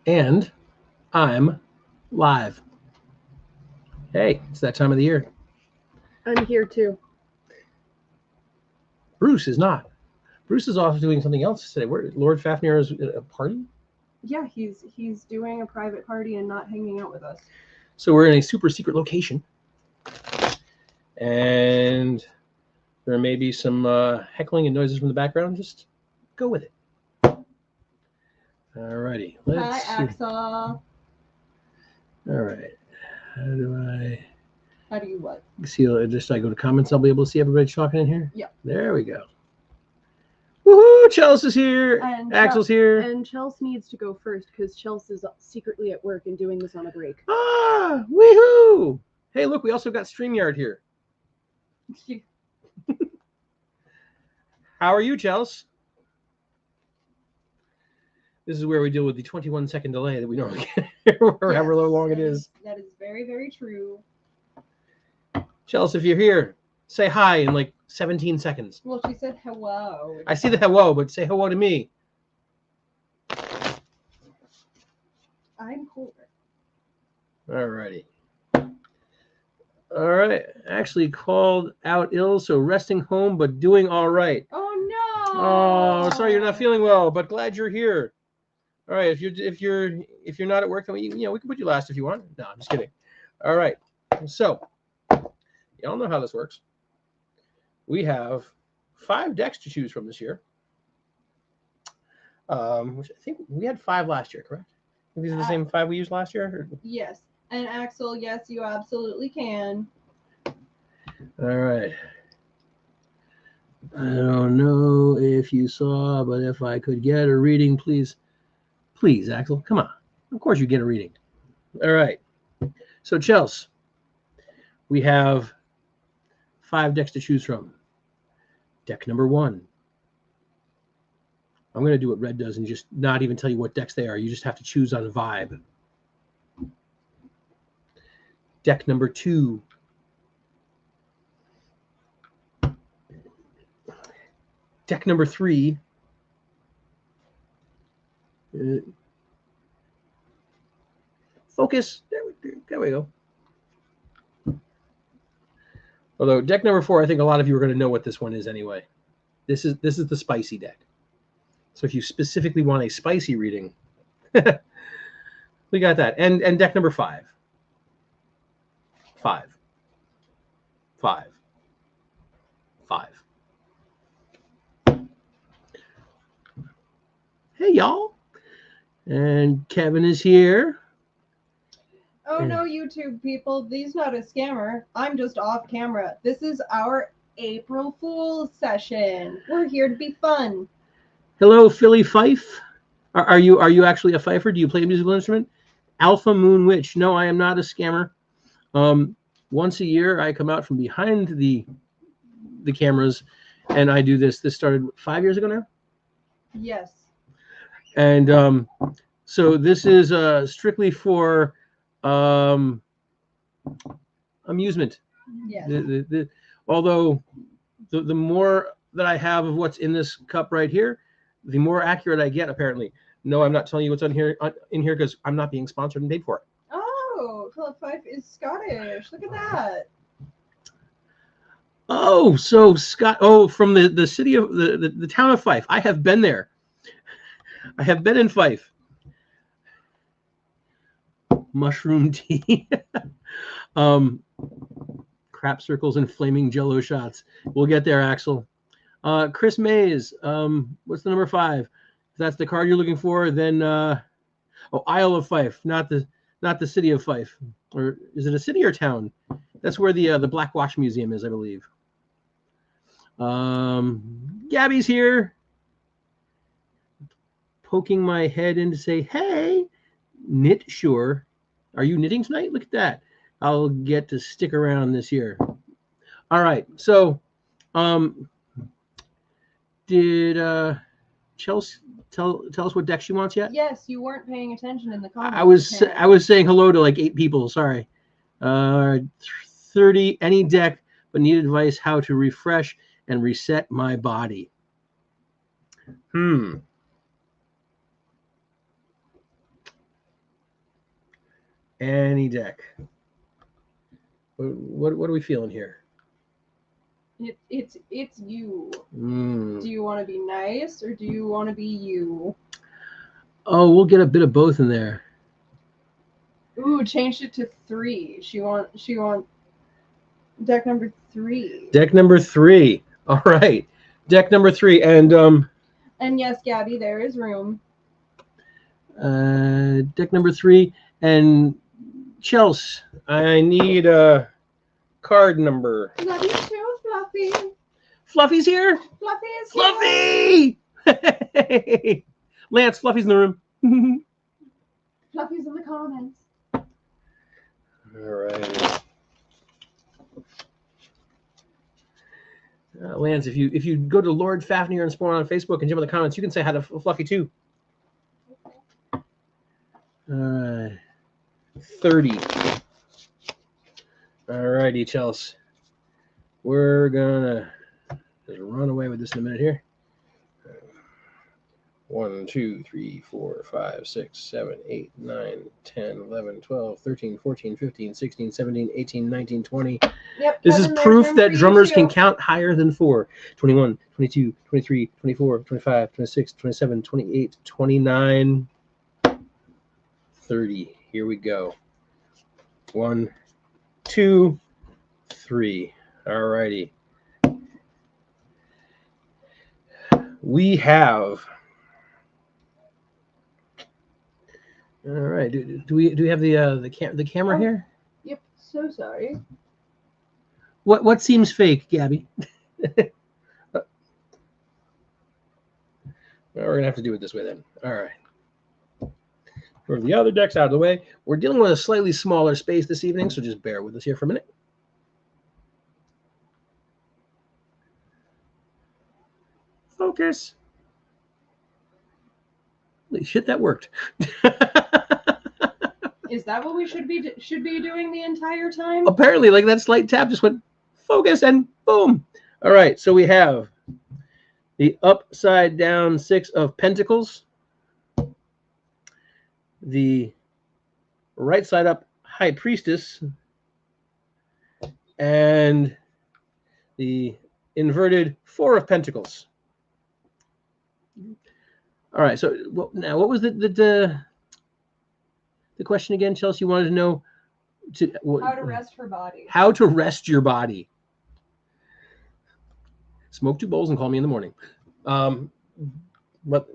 And I'm live. Hey, it's that time of the year. I'm here too. Bruce is not. Bruce is off doing something else today. Where Lord Fafnir is at a party? Yeah, he's doing a private party and not hanging out with us. So we're in a super secret location. And there may be some heckling and noises from the background. Just go with it. Alrighty. Let's Hi, see. Axel. All right. How do you what? see? Just I go to comments. I'll be able to see everybody talking in here. Yeah. There we go. Woohoo! Chelsea's here. And Axel's here. And Chelsea needs to go first because Chelsea is secretly at work and doing this on a break. Ah, woohoo! Hey, look, we also got StreamYard here. How are you, Chelsea? This is where we deal with the 21-second delay that we normally get, or however long it is. That is very, very true. Chelsea, if you're here, say hi in like 17 seconds. Well, she said hello. I see the hello, but say hello to me. I'm colder. Alrighty. All right. Actually called out ill, so resting home, but doing all right. Oh no! Oh, sorry you're not feeling well, but glad you're here. All right. If you're not at work, then we can put you last if you want. No, I'm just kidding. All right. So y'all know how this works. We have 5 decks to choose from this year. Which I think we had 5 last year, correct? I think these are the same 5 we used last year. Or... Yes. And Axel, yes, you absolutely can. All right. I don't know if you saw, but if I could get a reading, please, Axel, come on. Of course you get a reading. All right. So, Chelsea, we have 5 decks to choose from. Deck number 1. I'm going to do what Red does and just not even tell you what decks they are. You just have to choose on vibe. Deck number 2. Deck number 3. Focus. There we go. Although deck number 4, I think a lot of you are going to know what this one is anyway. This is the spicy deck. So if you specifically want a spicy reading, we got that. And deck number 5. 5. Hey, y'all. And Kevin is here. Oh no, YouTube people, he's not a scammer. I'm just off camera. This is our April Fool's session. We're here to be fun. Hello, Philly Fife. Are you actually a fifer? Do you play a musical instrument? Alpha Moon Witch. No, I am not a scammer. Once a year, I come out from behind the cameras, and I do this. This started 5 years ago now. Yes. And so this is strictly for amusement. Yes. Although the more that I have of what's in this cup right here, the more accurate I get, apparently. No, I'm not telling you what's in here because I'm not being sponsored and paid for it. Oh, Philip Fife is Scottish. Look at that. Oh, so Scott. Oh, from the city of the town of Fife. I have been there. I have been in Fife. Mushroom tea. Crap circles and flaming jello shots. We'll get there, Axel. Chris Mays. What's the number 5? If that's the card you're looking for, then Isle of Fife, not the city of Fife. Or is it a city or town? That's where the Black Watch Museum is, I believe. Gabby's here, poking my head in to say, hey, knit sure. Are you knitting tonight? Look at that. I'll get to stick around this year. All right. So did Chelsea tell us what deck she wants yet? Yes, you weren't paying attention in the comments. I was saying hello to like 8 people. Sorry. 30 any deck, but need advice how to refresh and reset my body. Any deck. What are we feeling here? It's you. Mm. Do you want to be nice or do you want to be you? Oh, we'll get a bit of both in there. Ooh, changed it to 3. She want deck number 3. Deck number 3. All right. Deck number 3. And yes, Gabby, there is room. deck number 3. And Chelsea, I need a card number. Love you too, Fluffy. Fluffy's here. Fluffy is Fluffy! Hey! Lance, Fluffy's in the room. Fluffy's in the comments. All right. Lance, if you go to Lord Fafnir and Spawn on Facebook and jump in the comments, you can say hi to Fluffy too. All right. 30. All righty, Chelsea. We're gonna just run away with this in a minute here. 1, 2, 3, 4, 5, 6, 7, 8, 9, 10, 11, 12, 13, 14, 15, 16, 17, 18, 19, 20. Yep, This Kevin, is there's proof room that for you drummers too. can count higher than 4. 21, 22, 23, 24, 25, 26, 27, 28, 29, 30. Here we go. 1, 2, 3. All righty. We have. All right. Do we have the camera here? Yep, so sorry. What seems fake, Gabby? Well, we're gonna have to do it this way then. All right. For the other decks out of the way, we're dealing with a slightly smaller space this evening, so just bear with us here for a minute. Focus. Holy shit, that worked. Is that what we should be doing the entire time? Apparently, like that slight tap just went focus and boom. All right, so we have the upside down 6 of Pentacles, the right side up High Priestess, and the inverted 4 of Pentacles. All right, so now what was the question again, Chelsea? You wanted to know How to rest her body. How to rest your body. Smoke 2 bowls and call me in the morning. But all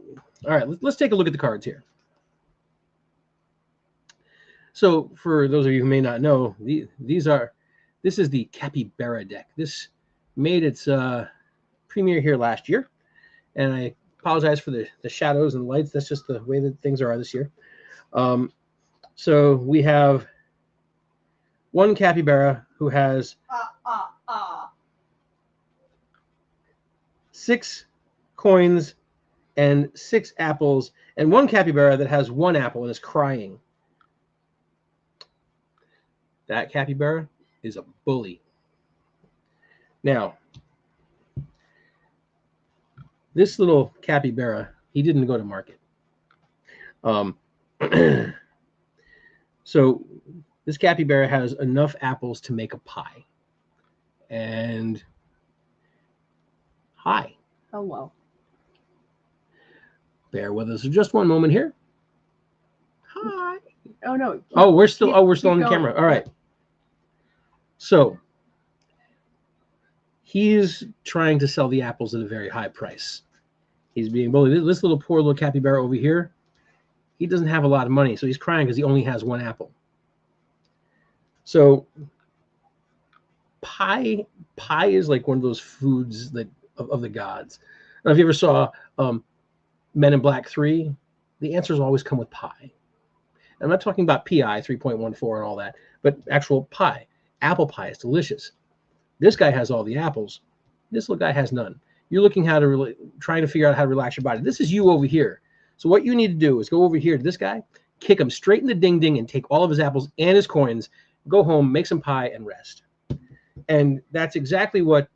right, let's take a look at the cards here. So for those of you who may not know, this is the Capybara deck. This made its premiere here last year, and I apologize for the shadows and lights. That's just the way that things are this year. So we have one capybara who has 6 coins and 6 apples, and one capybara that has 1 apple and is crying. That capybara is a bully. Now, this little capybara, he didn't go to market. So this capybara has enough apples to make a pie. And hi. Hello. Bear with us for just one moment here. Hi. Oh no. We're still on the camera. All right. So he's trying to sell the apples at a very high price. He's being bullied. This poor little capybara over here, he doesn't have a lot of money, so he's crying because he only has 1 apple. So pie is like one of those foods that of the gods. Now, if you ever saw Men in Black 3, the answers always come with pie. I'm not talking about PI 3.14 and all that, but actual pie. Apple pie is delicious. This guy has all the apples. This little guy has none. You're looking trying to figure out how to relax your body. This is you over here. So what you need to do is go over here to this guy, kick him straight in the ding-ding, and take all of his apples and his coins, go home, make some pie, and rest. And that's exactly what.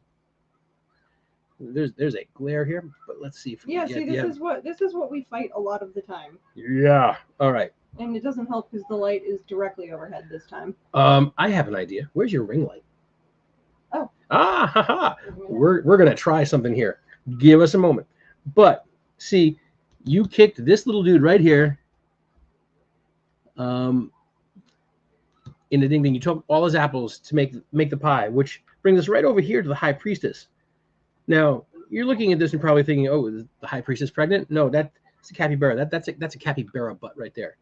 There's a glare here, but let's see if we this is what we fight a lot of the time. Yeah. All right. And it doesn't help because the light is directly overhead this time. I have an idea. Where's your ring light? Oh. Ah, haha. We're gonna try something here. Give us a moment. But see, you kicked this little dude right here. In the ding ding, you took all his apples to make the pie, which brings us right over here to the high priestess. Now you're looking at this and probably thinking, "Oh, is the high priestess pregnant?" No, that's a capybara. That's a capybara butt right there.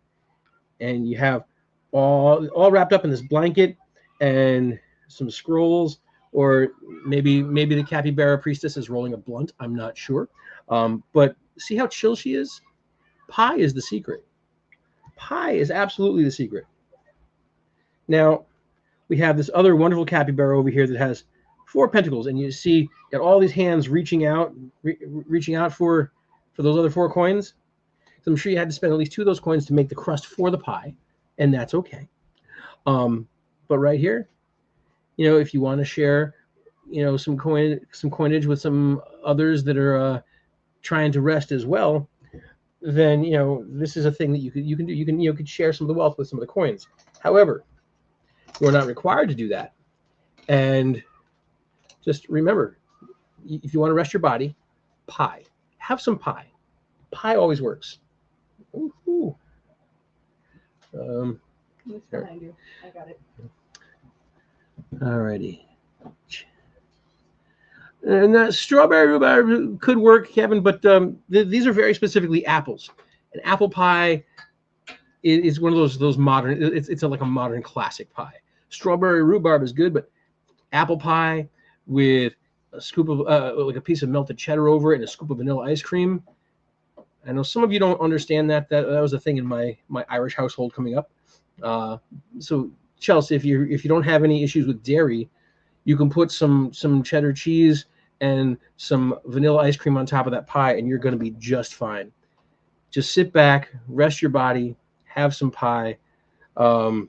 And you have all wrapped up in this blanket and some scrolls, or maybe the capybara priestess is rolling a blunt. I'm not sure. But see how chill she is? Pie is the secret. Pie is absolutely the secret. Now, we have this other wonderful capybara over here that has 4 pentacles, and you see got all these hands reaching out for those other 4 coins. So I'm sure you had to spend at least 2 of those coins to make the crust for the pie, and that's okay. But right here, if you want to share, some coinage with some others that are trying to rest as well, then this is a thing that you can do. You could share some of the wealth with some of the coins. However, you're not required to do that. And just remember, if you want to rest your body, pie. Have some pie. Pie always works. Ooh. It's behind you. I got it. Alrighty. And strawberry rhubarb could work, Kevin, but these are very specifically apples. An apple pie is one of those modern. It's like a modern classic pie. Strawberry rhubarb is good, but apple pie with a scoop of like a piece of melted cheddar over it and a scoop of vanilla ice cream. I know some of you don't understand that was a thing in my Irish household coming up. So Chelsea, if you don't have any issues with dairy, you can put some cheddar cheese and some vanilla ice cream on top of that pie, and you're going to be just fine. Just sit back, rest your body, have some pie. Chill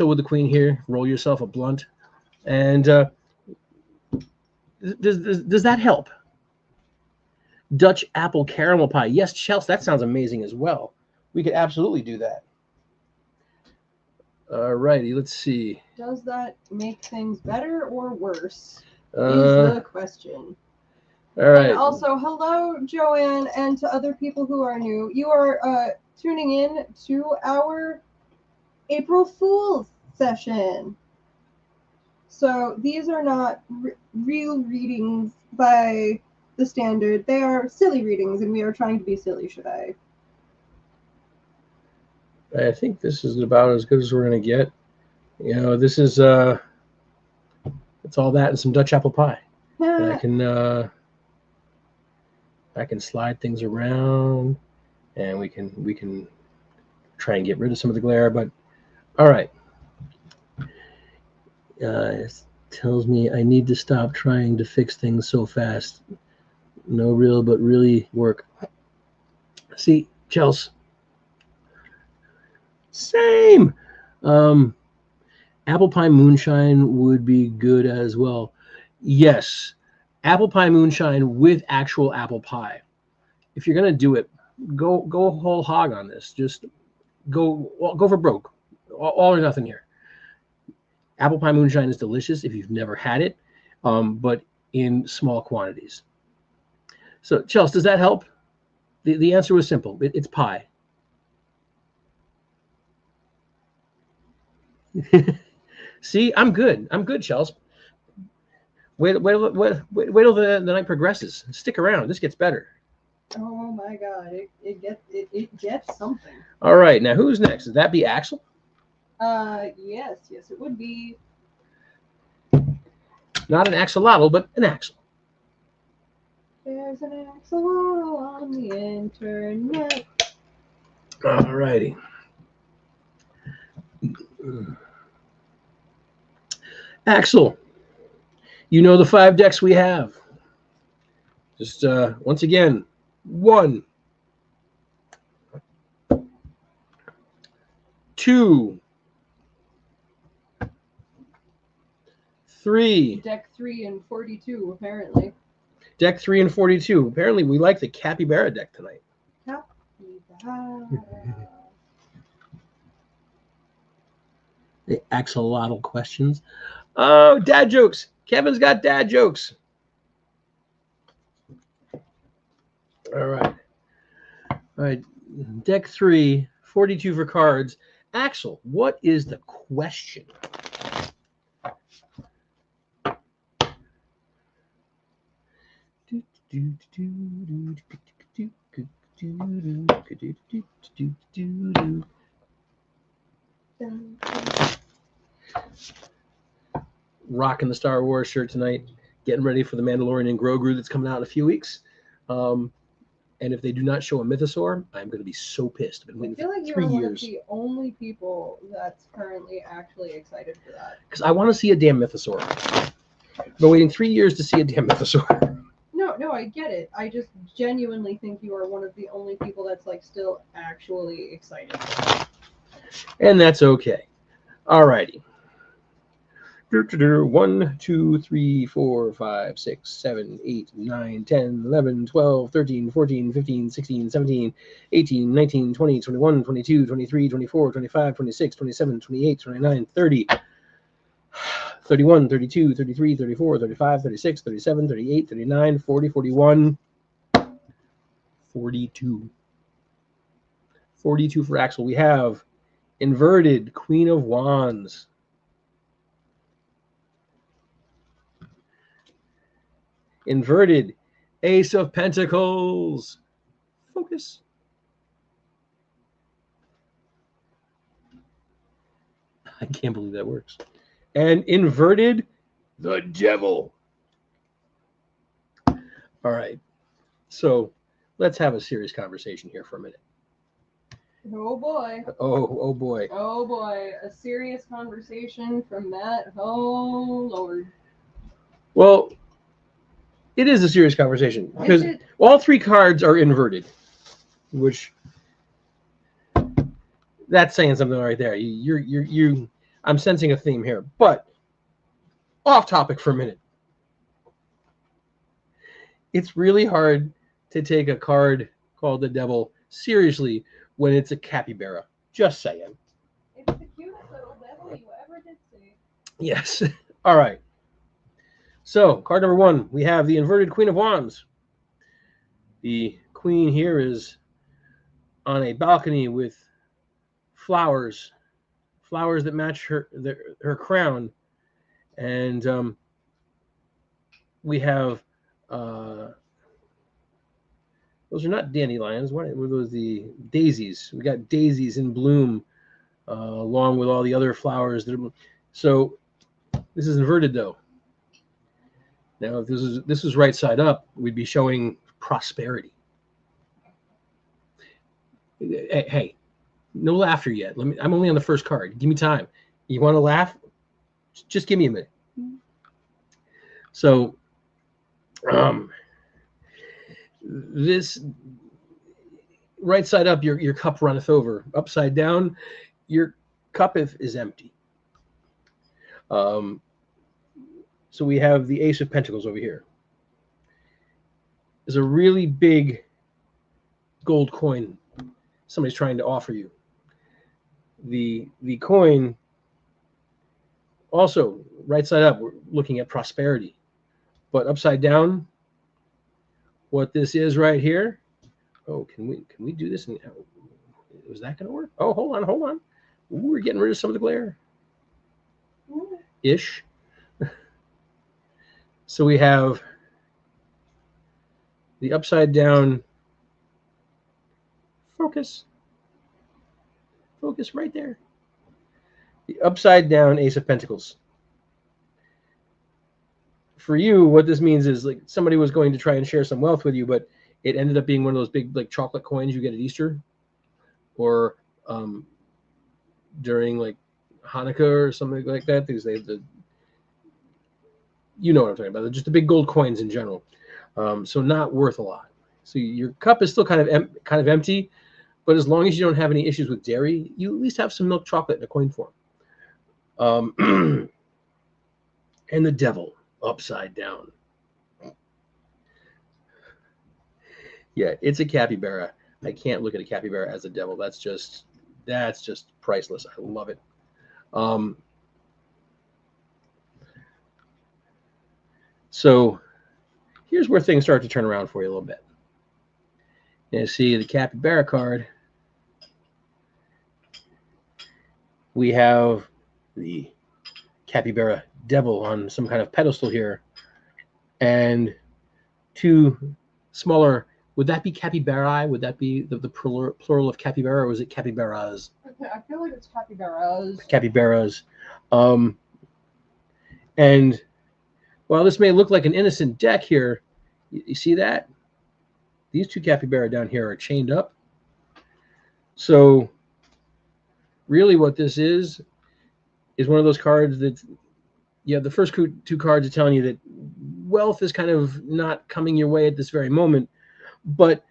with the queen here. Roll yourself a blunt, and does that help? Dutch apple caramel pie. Yes, Chelsea, that sounds amazing as well. We could absolutely do that. All righty, let's see. Does that make things better or worse? Is the question. All right. And also, hello, Joanne, and to other people who are new. You are tuning in to our April Fool's session. So these are not real readings by the standard. They are silly readings, and we are trying to be silly, should I? I think this is about as good as we're going to get. This is it's all that and some Dutch apple pie. And I can slide things around, and we can try and get rid of some of the glare. But all right, it tells me I need to stop trying to fix things so fast. No real, but really work. See, Chelsea. Same. Apple pie moonshine would be good as well. Yes, apple pie moonshine with actual apple pie. If you're gonna do it, go whole hog on this. Just go for broke. All or nothing here. Apple pie moonshine is delicious if you've never had it, but in small quantities. So, Chelsea, does that help? The answer was simple. It's pie. See, I'm good, Chelsea. Wait till the night progresses. Stick around. This gets better. Oh my God, it gets something. All right, now who's next? Would that be Axel? Yes, it would be. Not an axolotl, but an Axel. There's an axolotl on the internet. All righty. Axel, you know the 5 decks we have. Just once again, 1, 2, 3. Deck 3 and 42, apparently. Deck 3 and 42. Apparently, we like the capybara deck tonight. Yeah. The axolotl questions. Oh, dad jokes. Kevin's got dad jokes. All right. All right. Deck 3, 42 for cards. Axel, what is the question? Rocking the Star Wars shirt tonight, getting ready for the Mandalorian and Grogu that's coming out in a few weeks. And if they do not show a mythosaur, I'm going to be so pissed. I've been waiting I feel like for 3 you're one years. of the only people that's currently actually excited for that. Because I want to see a damn mythosaur. I've been waiting 3 years to see a damn mythosaur. No, I get it. I just genuinely think you are one of the only people that's like still actually excited. And that's okay. All righty. 1, 2, 3, 4, 5, 6, 7, 8, 9, 10, 11, 12, 13, 14, 15, 16, 17, 18, 19, 20, 21, 22, 23, 24, 25, 26, 27, 28, 29, 30, 31, 32, 33, 34, 35, 36, 37, 38, 39, 40, 41, 42. 42 for Axel. We have inverted Queen of Wands. Inverted Ace of Pentacles. Focus. I can't believe that works. And inverted the Devil. All right. So let's have a serious conversation here for a minute. Oh boy. Oh boy. Oh boy. A serious conversation from Matt. Oh Lord. Well, it is a serious conversation because all 3 cards are inverted, which that's saying something right there. You I'm sensing a theme here, but off topic for a minute. It's really hard to take a card called the Devil seriously when it's a capybara. Just saying. It's the cutest little devil you ever did see. Yes. All right. So, card number 1, we have the inverted Queen of Wands. The queen here is on a balcony with flowers that match her crown, and we have those are not dandelions. What were those? The daisies. We got daisies in bloom along with all the other flowers that are. So this is inverted though. Now, if this was right side up, we'd be showing prosperity. Hey, no laughter yet. I'm only on the first card. Give me time. You want to laugh? Just give me a minute. So, this right side up, your cup runneth over. Upside down, your cup is empty. So we have the Ace of Pentacles over here. There's a really big gold coin somebody's trying to offer you. The coin also right side up, we're looking at prosperity, but upside down, what this is right here. Oh, can we do this? Was that going to work? Oh, hold on. Ooh, we're getting rid of some of the glare. Ish. So we have the upside down. Focus right there. The upside down Ace of Pentacles. For you, what this means is like somebody was going to try and share some wealth with you, but it ended up being one of those big like chocolate coins you get at Easter, or during like Hanukkah or something like that, because they have you know what I'm talking about, just the big gold coins in general. So not worth a lot. So your cup is still kind of empty, but as long as you don't have any issues with dairy, you at least have some milk chocolate in a coin form. And the Devil upside down. Yeah, it's a capybara. I can't look at a capybara as a devil. That's just priceless. I love it. So here's where things start to turn around for you a little bit. You see the capybara card. We have the capybara devil on some kind of pedestal here, and two smaller. Would that be capybarae? Would that be the plural of capybara, or was it capybaras? I feel like it's capybaras. Capybaras. And while this may look like an innocent deck here, you see that? These two capybara down here are chained up. So really what this is one of those cards that, yeah, the first two cards are telling you that wealth is kind of not coming your way at this very moment, but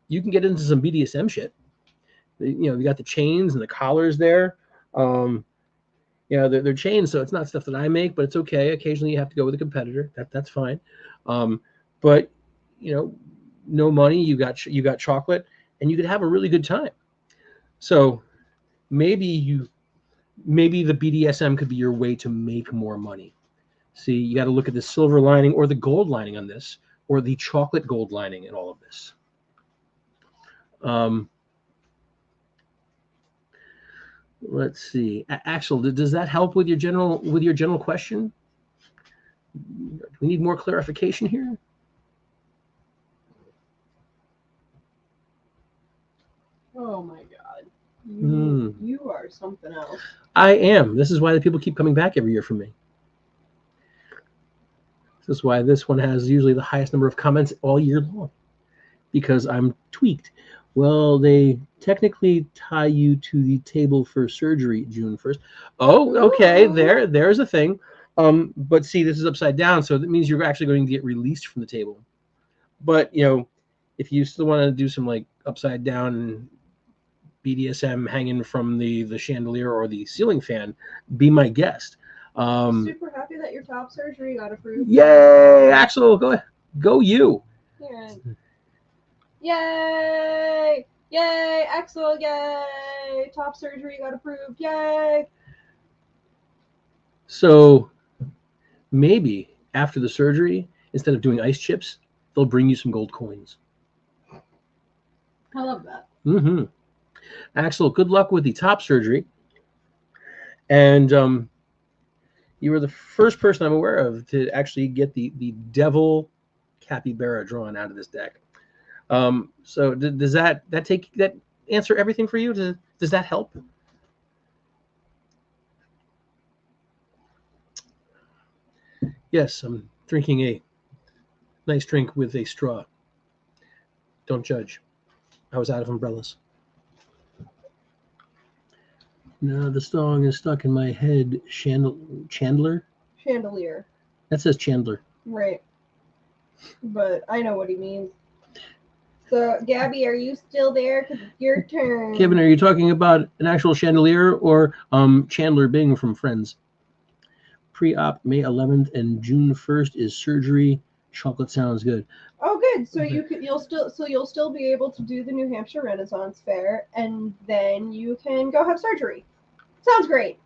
you can get into some BDSM shit. You know, you got the chains and the collars there. Yeah, they're chains, so it's not stuff that I make, but it's okay. Occasionally you have to go with a competitor. That's fine. But you know, no money, you got chocolate, and you could have a really good time. So maybe the BDSM could be your way to make more money. See, you got to look at the silver lining or the gold lining on this, or the chocolate gold lining in all of this. Let's see, Axel, does that help with your general question? Do we need more clarification here? Oh my God, you are something else. I am. This is why the people keep coming back every year from me. This is why this one has usually the highest number of comments all year long, because I'm tweaked. Well, they technically tie you to the table for surgery June 1st. Oh, okay. There's a thing. But see, this is upside down, so that means you're actually going to get released from the table. But you know, if you still want to do some like upside down BDSM hanging from the chandelier or the ceiling fan, be my guest. Super happy that your top surgery got approved. Yay, Axel! Go you. Yeah. Yay! Yay! Axel! Yay! Top surgery got approved! Yay! So maybe after the surgery, instead of doing ice chips, they'll bring you some gold coins. I love that. Mm-hmm. Axel, good luck with the top surgery. And you were the first person I'm aware of to actually get the devil capybara drawn out of this deck. So does that answer everything for you? Does that help? Yes, I'm drinking a nice drink with a straw. Don't judge. I was out of umbrellas. No, the song is stuck in my head. Chandler? Chandelier. That says Chandler. Right. But I know what he means. So, Gabby, are you still there? Because it's your turn. Kevin, are you talking about an actual chandelier or Chandler Bing from Friends? Pre-op May 11th and June 1st is surgery. Chocolate sounds good. Oh, good. So you'll still be able to do the New Hampshire Renaissance Fair, and then you can go have surgery. Sounds great.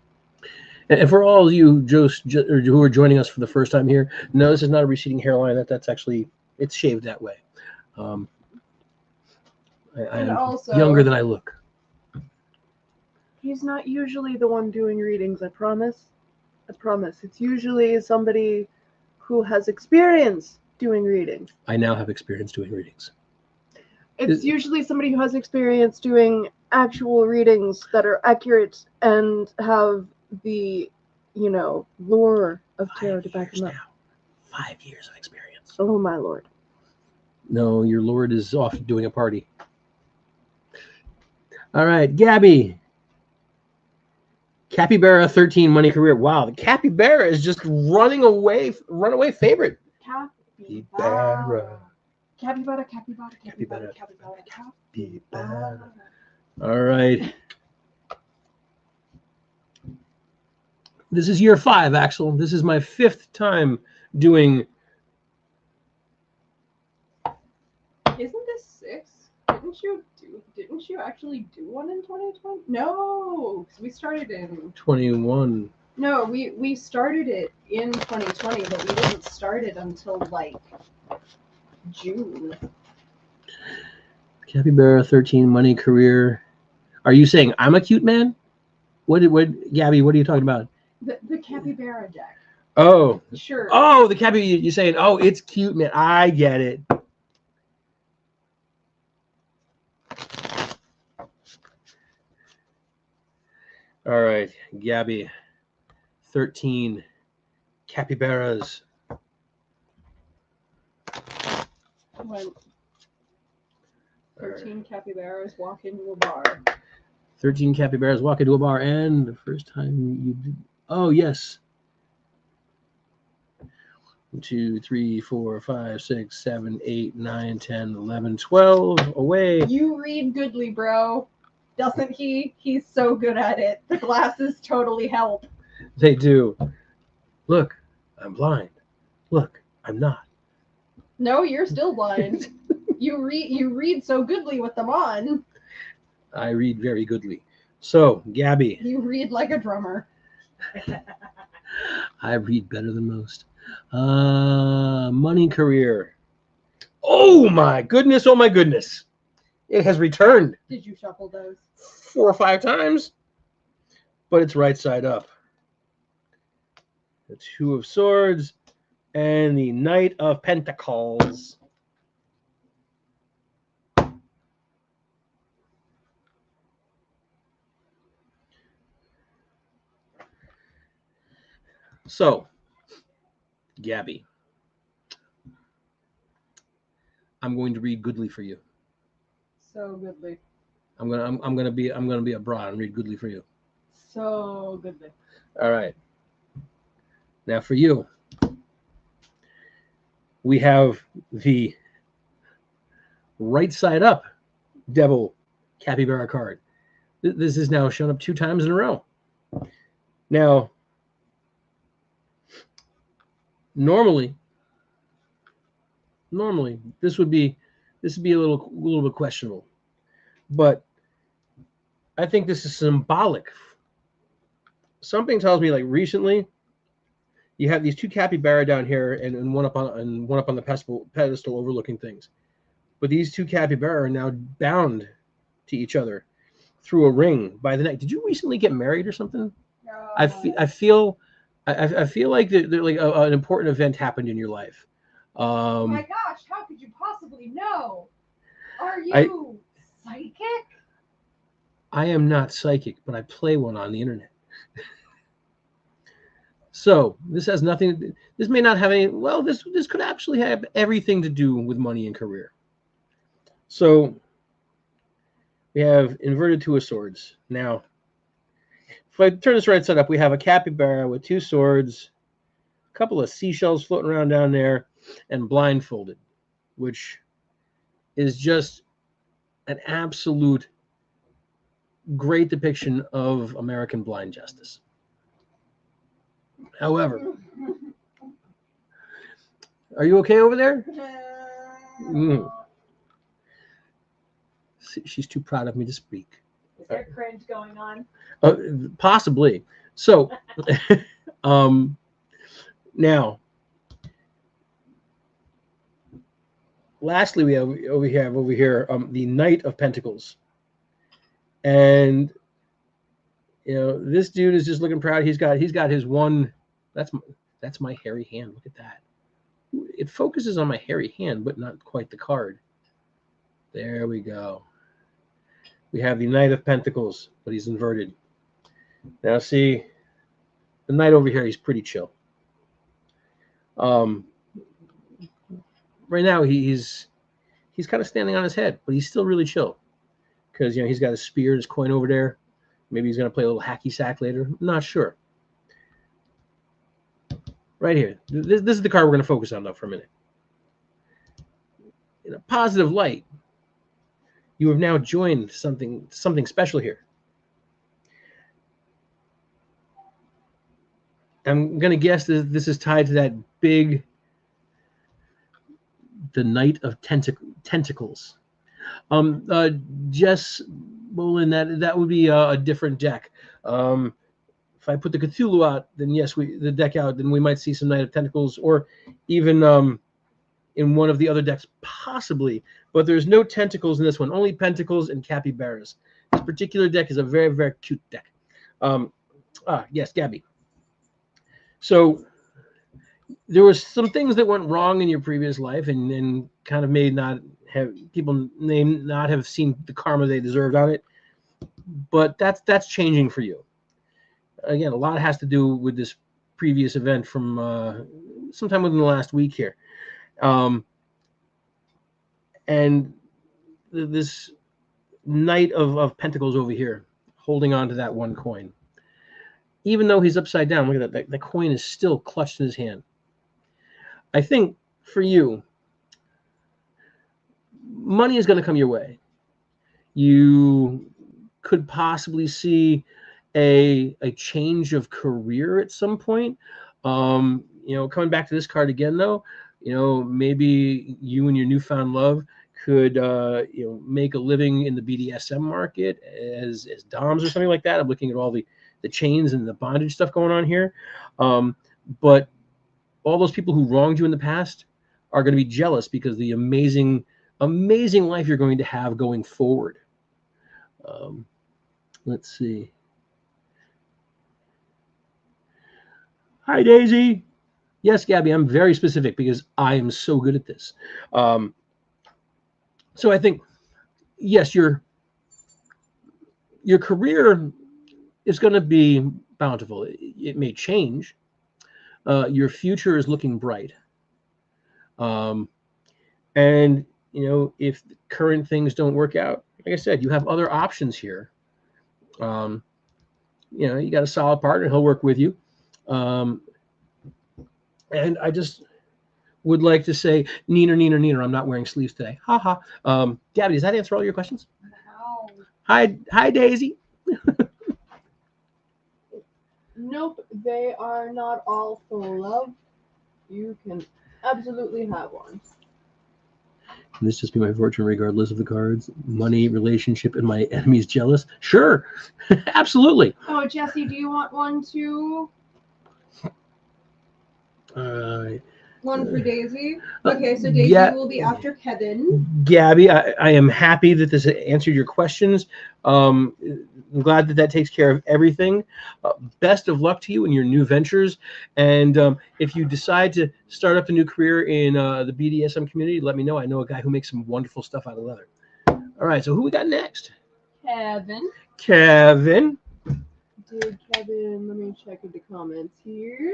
And for all of you who are joining us for the first time here, no, this is not a receding hairline. That's actually, it's shaved that way. I am also younger than I look. He's not usually the one doing readings, I promise. I promise. It's usually somebody who has experience doing readings. I now have experience doing readings. It's usually somebody who has experience doing actual readings that are accurate and have the, lore of tarot to back them up. 5 years of experience. Oh, my lord. No, your lord is off doing a party. All right, Gabby. Capybara 13 money career. Wow, the capybara is just runaway favorite. Capybara. Capybara. All right. This is year 5, Axel. This is my 5th time doing. Isn't this 6? Didn't you actually do one in 2020? No, 'cause we started in 21. No, we started it in 2020, but we didn't start it until like June. Capybara 13, money, career. Are you saying I'm a cute man? What Gabby, what are you talking about? The capybara deck. Oh. Sure. Oh, the Cappy, you're saying, oh, it's cute, man. I get it. All right, Gabby. 13 capybaras. When 13 capybaras walk into a bar. 13 capybaras walk into a bar, and the first time you did. Oh, yes. 1, 2, 3, 4, 5, 6, 7, 8, 9, 10, 11, 12. Away. You read goodly, bro. Doesn't he? He's so good at it. The glasses totally help. They do. Look, I'm blind. Look, I'm not. No, you're still blind. You read so goodly with them on. I read very goodly. So, Gabby. You read like a drummer. I read better than most. Money, career. Oh my goodness, oh my goodness. It has returned Did you shuffle those? 4 or 5 times, but it's right side up. The 2 of Swords and the Knight of Pentacles. So, Gabby, I'm going to read goodly for you. So goodly. I'm gonna be a broad and read goodly for you. So goodly. All right. Now for you, we have the right side up Devil Capybara card. This is now shown up 2 times in a row. Now, normally this would be a little bit questionable, but I think this is symbolic. Something tells me like recently you have these 2 capybara down here and one up on the pedestal overlooking things, but these 2 capybara are now bound to each other through a ring by the neck. Did you recently get married or something? No. I feel like like an important event happened in your life. Oh my gosh, how could you possibly know? Are you psychic? I am not psychic, but I play one on the internet. So this has nothing. This may not have any. Well, this could actually have everything to do with money and career. So we have inverted 2 of Swords. Now, if I turn this right side up, we have a capybara with 2 swords, a couple of seashells floating around down there, and blindfolded, which is just an absolute great depiction of American blind justice. However, are you okay over there? She's too proud of me to speak. Is there cringe going on? Possibly. So, now, lastly, we have over here the Knight of Pentacles, and this dude is just looking proud. He's got his one. That's my hairy hand. Look at that. It focuses on my hairy hand, but not quite the card. There we go. We have the Knight of Pentacles, but he's inverted. Now see, the Knight over here, he's pretty chill. Right now he's kind of standing on his head, but he's still really chill because he's got his spear, his coin over there. Maybe he's gonna play a little hacky sack later. I'm not sure. Right here, this is the card we're gonna focus on though for a minute. In a positive light, you have now joined something special here. I'm gonna guess that this is tied to that the Knight of Tentacles. Jess Bolin, that would be a different deck. If I put the Cthulhu out, then yes, the deck out, then we might see some Knight of Tentacles, or even in one of the other decks, possibly. But there's no tentacles in this one, only pentacles and capybaras. This particular deck is a very, very cute deck. Yes, Gabby. So there was some things that went wrong in your previous life, and kind of may not have not have seen the karma they deserved on it. But that's changing for you. Again, a lot has to do with this previous event from sometime within the last week here. And this Knight of Pentacles over here, holding on to that one coin. Even though he's upside down, look at that. The coin is still clutched in his hand. I think for you, money is going to come your way. You could possibly see a change of career at some point. Coming back to this card again, though, maybe you and your newfound love could make a living in the BDSM market as doms or something like that. I'm looking at all the chains and the bondage stuff going on here. But all those people who wronged you in the past are going to be jealous because the amazing life you're going to have going forward. Let's see. Hi, Daisy. Yes, Gabby, I'm very specific because I am so good at this. So I think, yes, your career is going to be bountiful. It may change. Your future is looking bright. And, if current things don't work out, like I said, you have other options here. You got a solid partner. He'll work with you. And I just would like to say, Neener, I'm not wearing sleeves today. Ha ha. Gabby, does that answer all your questions? No. Hi, Daisy. Nope, they are not all full of. You can absolutely have one. Can this just be my fortune regardless of the cards? Money, relationship, and my enemies jealous? Sure. Absolutely. Oh, Jesse, do you want one too? One for Daisy? Okay, so Daisy will be after Kevin. Gabby, I am happy that this answered your questions. I'm glad that takes care of everything. Best of luck to you in your new ventures. And if you decide to start up a new career in the BDSM community, let me know. I know a guy who makes some wonderful stuff out of leather. All right, so who we got next? Kevin. Did Kevin, let me check in the comments here.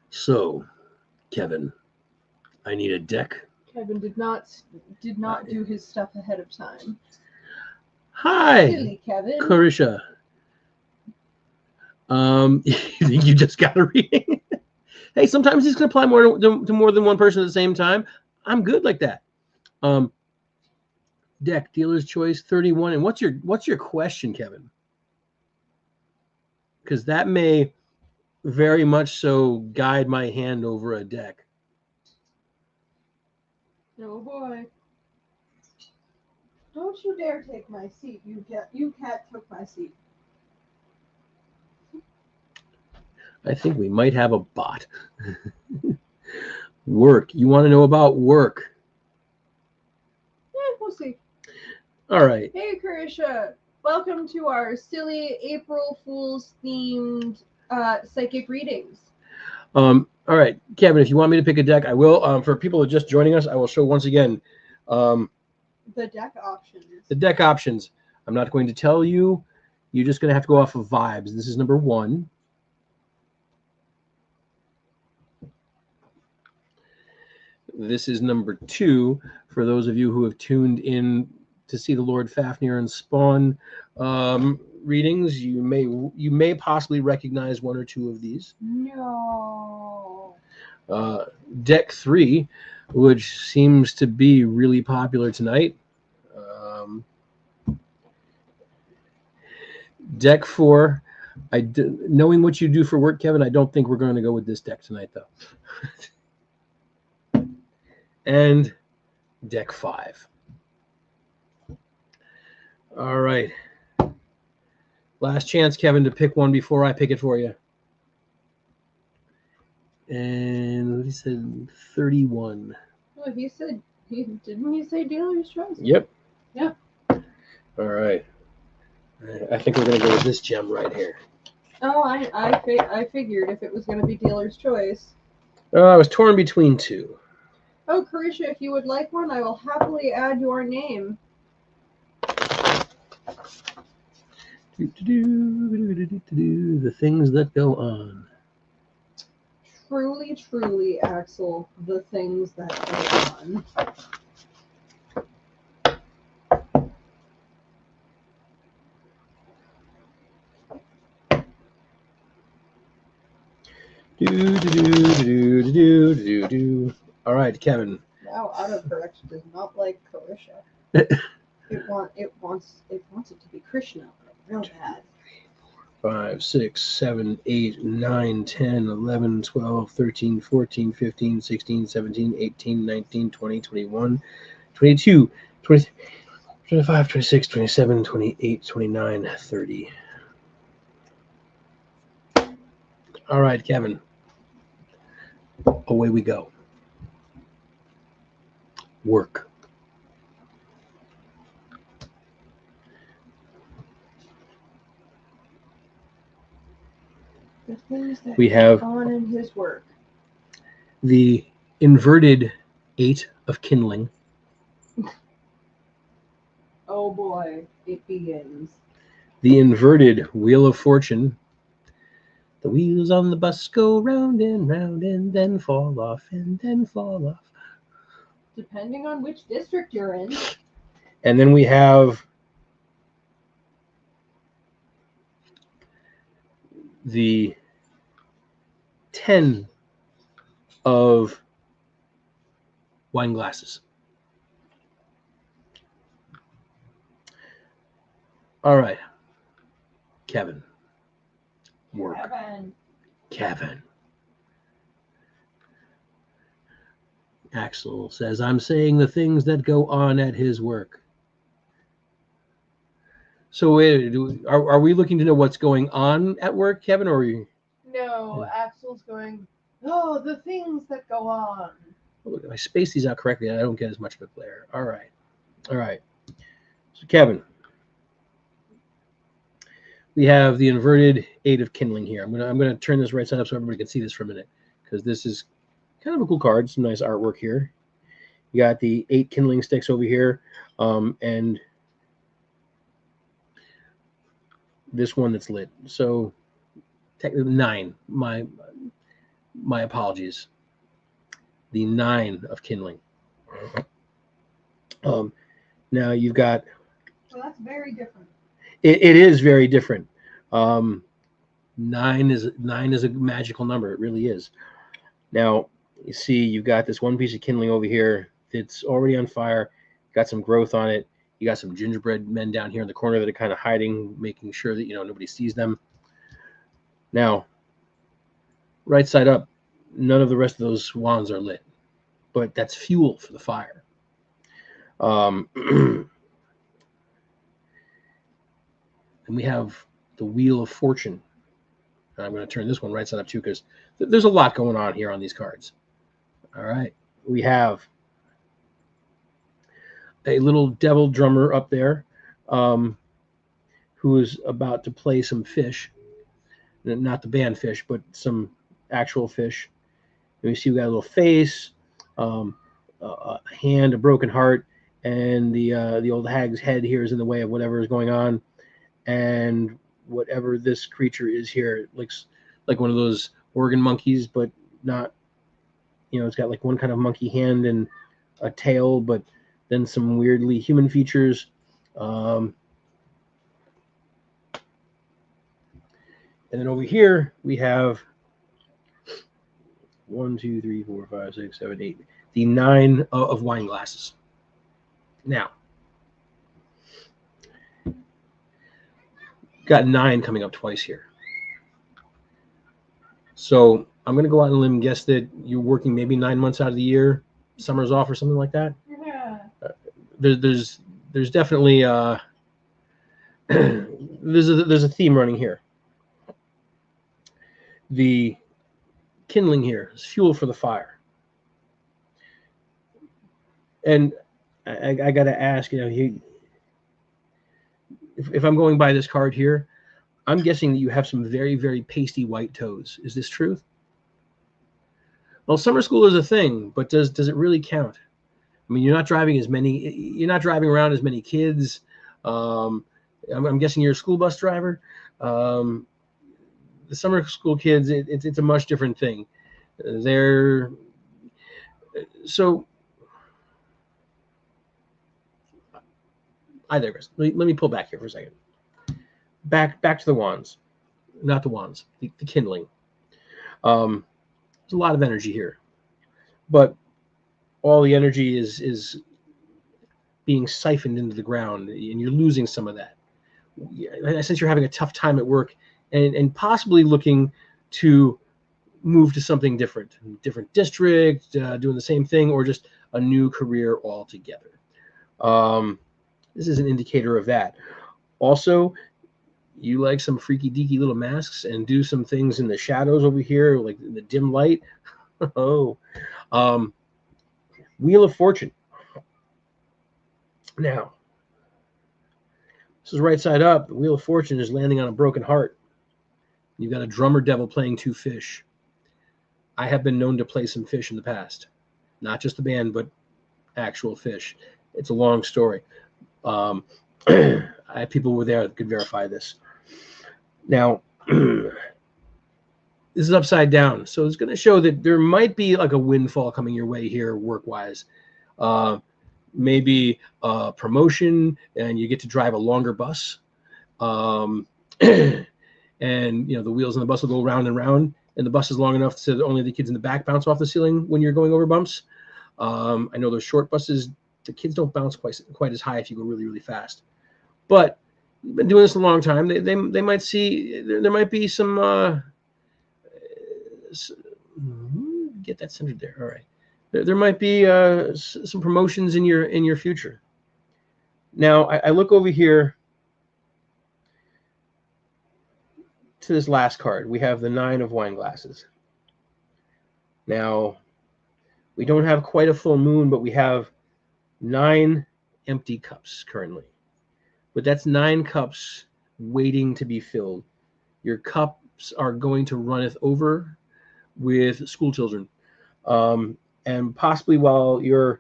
So, Kevin, I need a deck. Kevin did not do his stuff ahead of time. Hi, Silly Kevin. Carisha. You think you just got a reading? Hey, sometimes he's going to apply more to more than one person at the same time. I'm good like that. Deck, dealer's choice, 31. And what's your question, Kevin? Because that may very much so guide my hand over a deck. Oh boy. Don't you dare take my seat. You cat took my seat. I think we might have a bot. Work. You want to know about work? We'll see. All right. Hey, Carisha. Welcome to our silly April Fool's themed psychic readings. All right, Kevin, if you want me to pick a deck, I will. For people who are just joining us, I will show once again the deck options. The deck options. I'm not going to tell you. You're just going to have to go off of vibes. This is number 1. This is number 2. For those of you who have tuned in to see the Lord Fafnir and Spawn readings, you may possibly recognize one or two of these. No. Deck 3, which seems to be really popular tonight. Deck 4, Knowing what you do for work, Kevin, I don't think we're going to go with this deck tonight, though. And deck 5. All right. Last chance, Kevin, to pick one before I pick it for you. And he said 31. Well, he said didn't he say dealer's choice? Yep. Yeah. All right. I think we're going to go with this gem right here. Oh, I figured if it was going to be dealer's choice. I was torn between two. Oh, Carisha, if you would like one, I will happily add your name. The things that go on. Truly, truly, Axel, the things that go on. All right, Kevin. Wow, autocorrect does not like Carisha. it wants it to be Krishna, real bad. 5, 6, 7, 8, 9, 10, 11, 12, 13, 14, 15, 16, 17, 18, 19, 20, 21, 22, 23, 25, 26, 27, 28, 29, 30. All right, Kevin. Away we go. Work. The things that We have go on in his work. The inverted 8 of kindling. Oh boy, it begins. The inverted wheel of fortune. The wheels on the bus go round and then fall off and then fall off. Depending on which district you're in. And then we have the 10 of wine glasses. All right, Kevin. Work. Kevin. Axel says, I'm saying the things that go on at his work. So wait, are we looking to know what's going on at work, Kevin, or are you? No, Axel's going, oh, the things that go on. Look, if I space these out correctly, I don't get as much of a glare. All right. All right. So, Kevin, we have the inverted 8 of kindling here. I'm gonna turn this right side up so everybody can see this for a minute, because this is kind of a cool card. Some nice artwork here. You got the 8 kindling sticks over here, and this one that's lit. So technically 9. My apologies. The 9 of kindling. Now you've got. So that's very different. It is very different. 9 is a magical number. It really is. Now you see you've got this one piece of kindling over here that's already on fire. Got some growth on it. You got some gingerbread men down here in the corner that are kind of hiding, making sure that nobody sees them. Now, right side up, none of the rest of those wands are lit, but that's fuel for the fire. And we have the Wheel of Fortune. And I'm going to turn this one right side up too, because there's a lot going on here on these cards. All right. We have a little devil drummer up there who is about to play some fish. Not the band fish, but some actual fish. And we see we got a little face, a hand, a broken heart, and the old hag's head here is in the way of whatever is going on. And whatever this creature is here, it looks like one of those organ monkeys, but not, it's got like one kind of monkey hand and a tail, but then some weirdly human features. And then over here, we have 1, 2, 3, 4, 5, 6, 7, 8, the 9 of wine glasses. Now, got 9 coming up twice here. So I'm going to go out on a limb and guess that you're working maybe 9 months out of the year, summer's off or something like that. Yeah. There's definitely there's a theme running here. The kindling here is fuel for the fire. And I got to ask, if I'm going by this card here, I'm guessing that you have some very, very pasty white toes. Is this truth? Well, summer school is a thing, but does it really count? I mean, you're not driving around as many kids. I'm guessing you're a school bus driver. The summer school kids, it's a much different thing. So I digress. Let me pull back here for a second. Back to the wands, not the wands, the kindling. There's a lot of energy here, but all the energy is being siphoned into the ground, and you're losing some of that. Since you're having a tough time at work, and possibly looking to move to something different district, doing the same thing, or just a new career altogether. This is an indicator of that. Also, you like some freaky deaky little masks and do some things in the shadows over here, like in the dim light. Oh, Wheel of Fortune. Now, this is right side up. The Wheel of Fortune is landing on a broken heart. You've got a drummer devil playing two fish. I have been known to play some fish in the past, not just the band, but actual fish. It's a long story. People were there that could verify this. Now, this is upside down, so it's going to show that there might be like a windfall coming your way here, work-wise. Maybe a promotion, and you get to drive a longer bus. And the wheels on the bus will go round and round, and the bus is long enough so that only the kids in the back bounce off the ceiling when you're going over bumps. I know those short buses, the kids don't bounce quite as high if you go really, really fast. But you've been doing this a long time. They might see there might be some get that centered there. All right. There might be some promotions in your future. Now I look over here to this last card. We have the 9 of wine glasses. Now, we don't have quite a full moon, but we have 9 empty cups currently. But that's 9 cups waiting to be filled. Your cups are going to runneth over with school children. And possibly while you're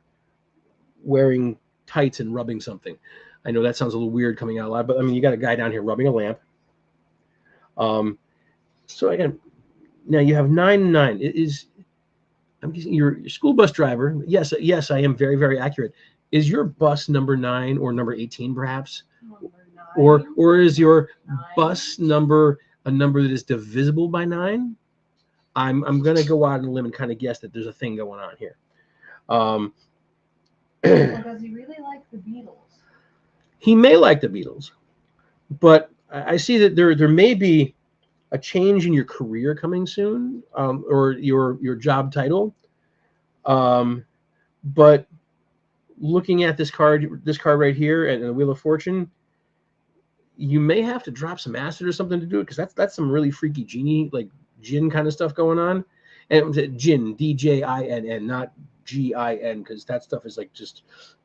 wearing tights and rubbing something. I know that sounds a little weird coming out loud, but I mean, you got a guy down here rubbing a lamp. So again, now you have 9 and 9. I'm guessing you're a school bus driver. Yes, I am very, very accurate. Is your bus number 9 or number 18, perhaps? Number 9. Or is your bus number a number that is divisible by 9? I'm gonna go out on a limb and kind of guess that there's a thing going on here. Or does he really like the Beatles? He may like the Beatles, but I see that there may be a change in your career coming soon, or your job title. But looking at this card right here and the Wheel of Fortune, you may have to drop some acid or something to do it, because that's some really freaky genie, like gin kind of stuff going on. And gin, DJINN, not GIN, because that stuff is like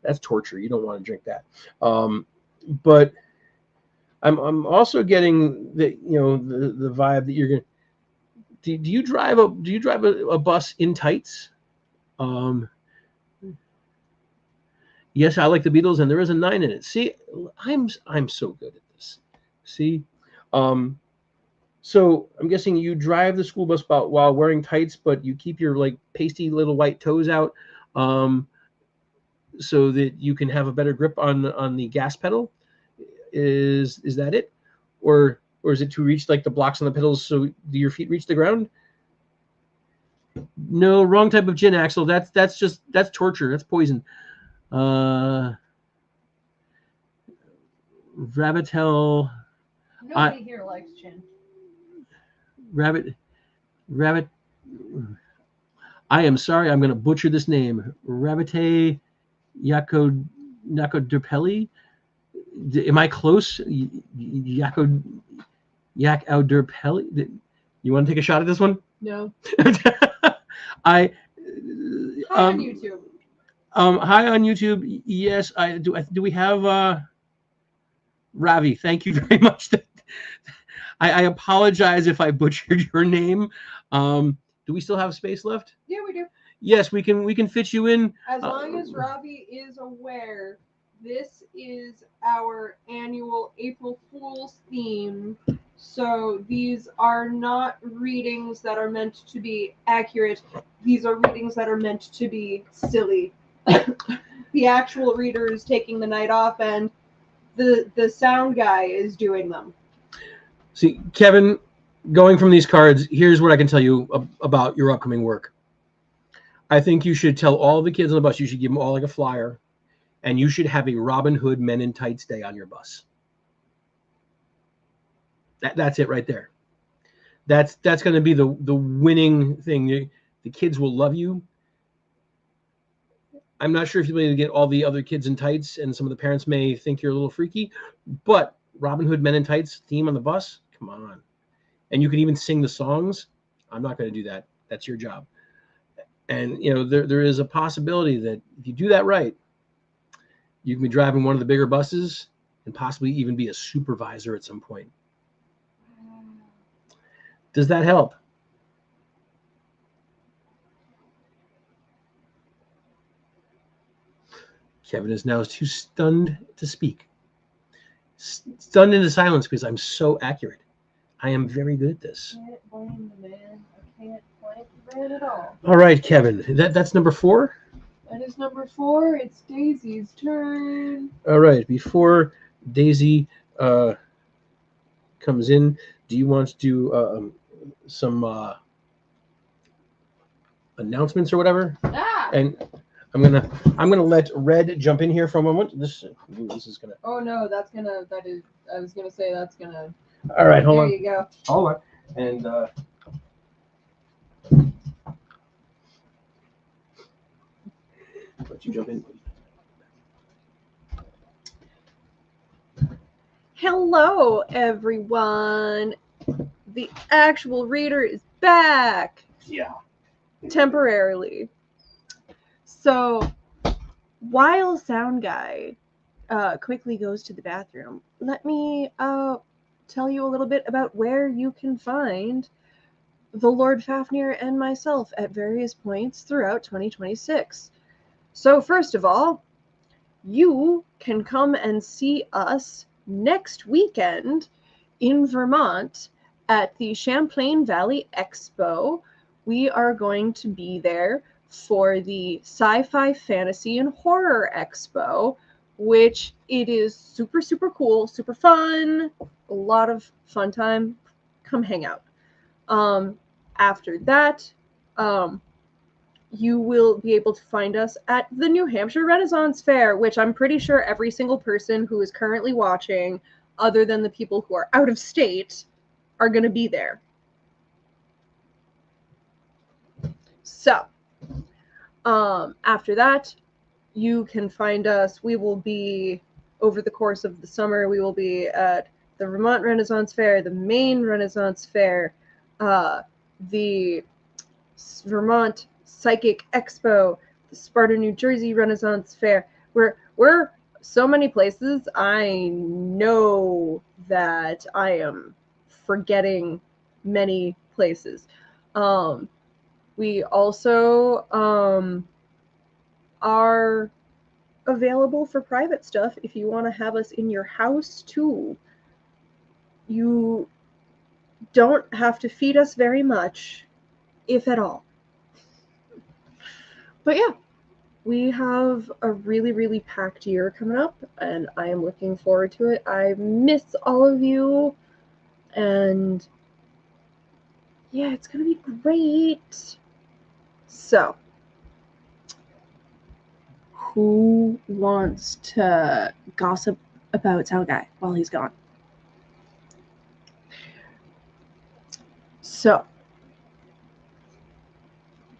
that's torture. You don't want to drink that. But I'm also getting the vibe that you're gonna. Do you drive a bus in tights? Yes, I like the Beatles, and there is a 9 in it. See, I'm so good at this. See, so I'm guessing you drive the school bus while wearing tights, but you keep your like pasty little white toes out, so that you can have a better grip on the gas pedal. Is that it, or is it to reach like the blocks on the pedals so do your feet reach the ground? No, wrong type of gin, Axel. That's torture. That's poison. Rabbitel. Nobody here likes gin. Rabbit. I am sorry, I'm going to butcher this name. Rabate Yakodurpeli. Am I close? Yakodurpeli. You want to take a shot at this one? No. I. Hi on YouTube. Hi on YouTube. Yes, I do. Do we have Ravi? Thank you very much. I apologize if I butchered your name. Do we still have space left? Yeah, we do. Yes, we can fit you in. As long as Ravi is aware, this is our annual April Fool's theme. So these are not readings that are meant to be accurate. These are readings that are meant to be silly. The actual reader is taking the night off, and the sound guy is doing them. See, Kevin, going from these cards, here's what I can tell you about your upcoming work. I think you should tell all the kids on the bus, you should give them all like a flyer, and you should have a Robin Hood Men in Tights Day on your bus. That's it right there. That's going to be the winning thing. The kids will love you. I'm not sure if you'll be able to get all the other kids in tights, and some of the parents may think you're a little freaky, but Robin Hood Men in Tights theme on the bus, come on. And you can even sing the songs. I'm not going to do that. That's your job. And, you know, there is a possibility that if you do that right, you can be driving one of the bigger buses and possibly even be a supervisor at some point. Does that help? Kevin is now too stunned to speak. Stunned into silence because I'm so accurate. I am very good at this. I can't blame the man. I can't blame the man at all. All right, Kevin. That's number 4? That is number 4. It's Daisy's turn. All right. Before Daisy comes in, do you want to do some announcements or whatever? Ah! And I'm gonna let Red jump in here for a moment. This is gonna. Oh no, that's gonna. That is. I was gonna say that's gonna. All right, hold There on. you go. Hold on. And let you jump in, please. Hello, everyone. The actual reader is back. Yeah. Temporarily. So, while Sound Guy quickly goes to the bathroom, let me tell you a little bit about where you can find the Lord Fafnir and myself at various points throughout 2026. So, first of all, you can come and see us next weekend in Vermont at the Champlain Valley Expo. We are going to be there for the Sci-Fi, Fantasy, and Horror Expo, which it is super, super cool, super fun, a lot of fun time. Come hang out. After that, you will be able to find us at the New Hampshire Renaissance Fair, which I'm pretty sure every single person who is currently watching, other than the people who are out of state, are going to be there. So, after that, you can find us. We will be, over the course of the summer, we will be at the Vermont Renaissance Fair, the Maine Renaissance Fair, the Vermont Psychic Expo, the Sparta, New Jersey Renaissance Fair. We're so many places. I know that I am forgetting many places. We also are available for private stuff if you want to have us in your house too. You don't have to feed us very much, if at all. But yeah, we have a really, really packed year coming up, and I am looking forward to it. I miss all of you, and yeah, it's going to be great. So, who wants to gossip about Sound Guy while he's gone? So,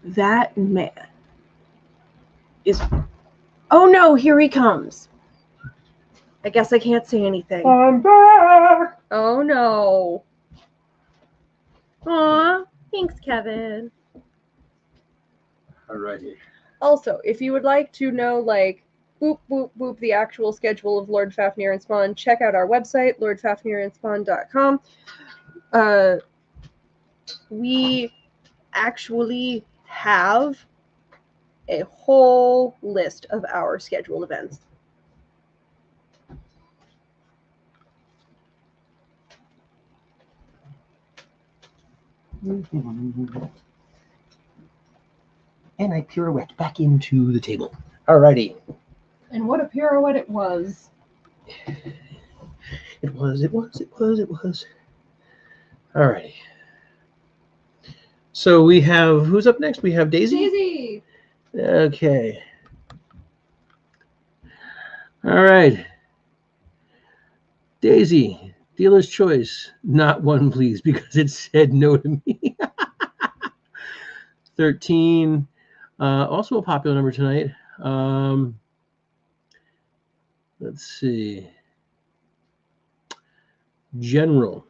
That man is... Oh no, here he comes. I guess I can't say anything. I'm back. Oh no. Aw, thanks, Kevin. Alrighty. Also, if you would like to know, like, boop, boop, boop, the actual schedule of Lord Fafnir and Spawn, check out our website, lordfafnirandspawn.com. We actually have a whole list of our scheduled events. And I pirouette back into the table. Alrighty. And what a pirouette it was. It was. Alrighty. So we have, who's up next? We have Daisy. Daisy! Okay. All right. Daisy, dealer's choice. Not one, please, because it said no to me. 13. Also a popular number tonight. Let's see. General.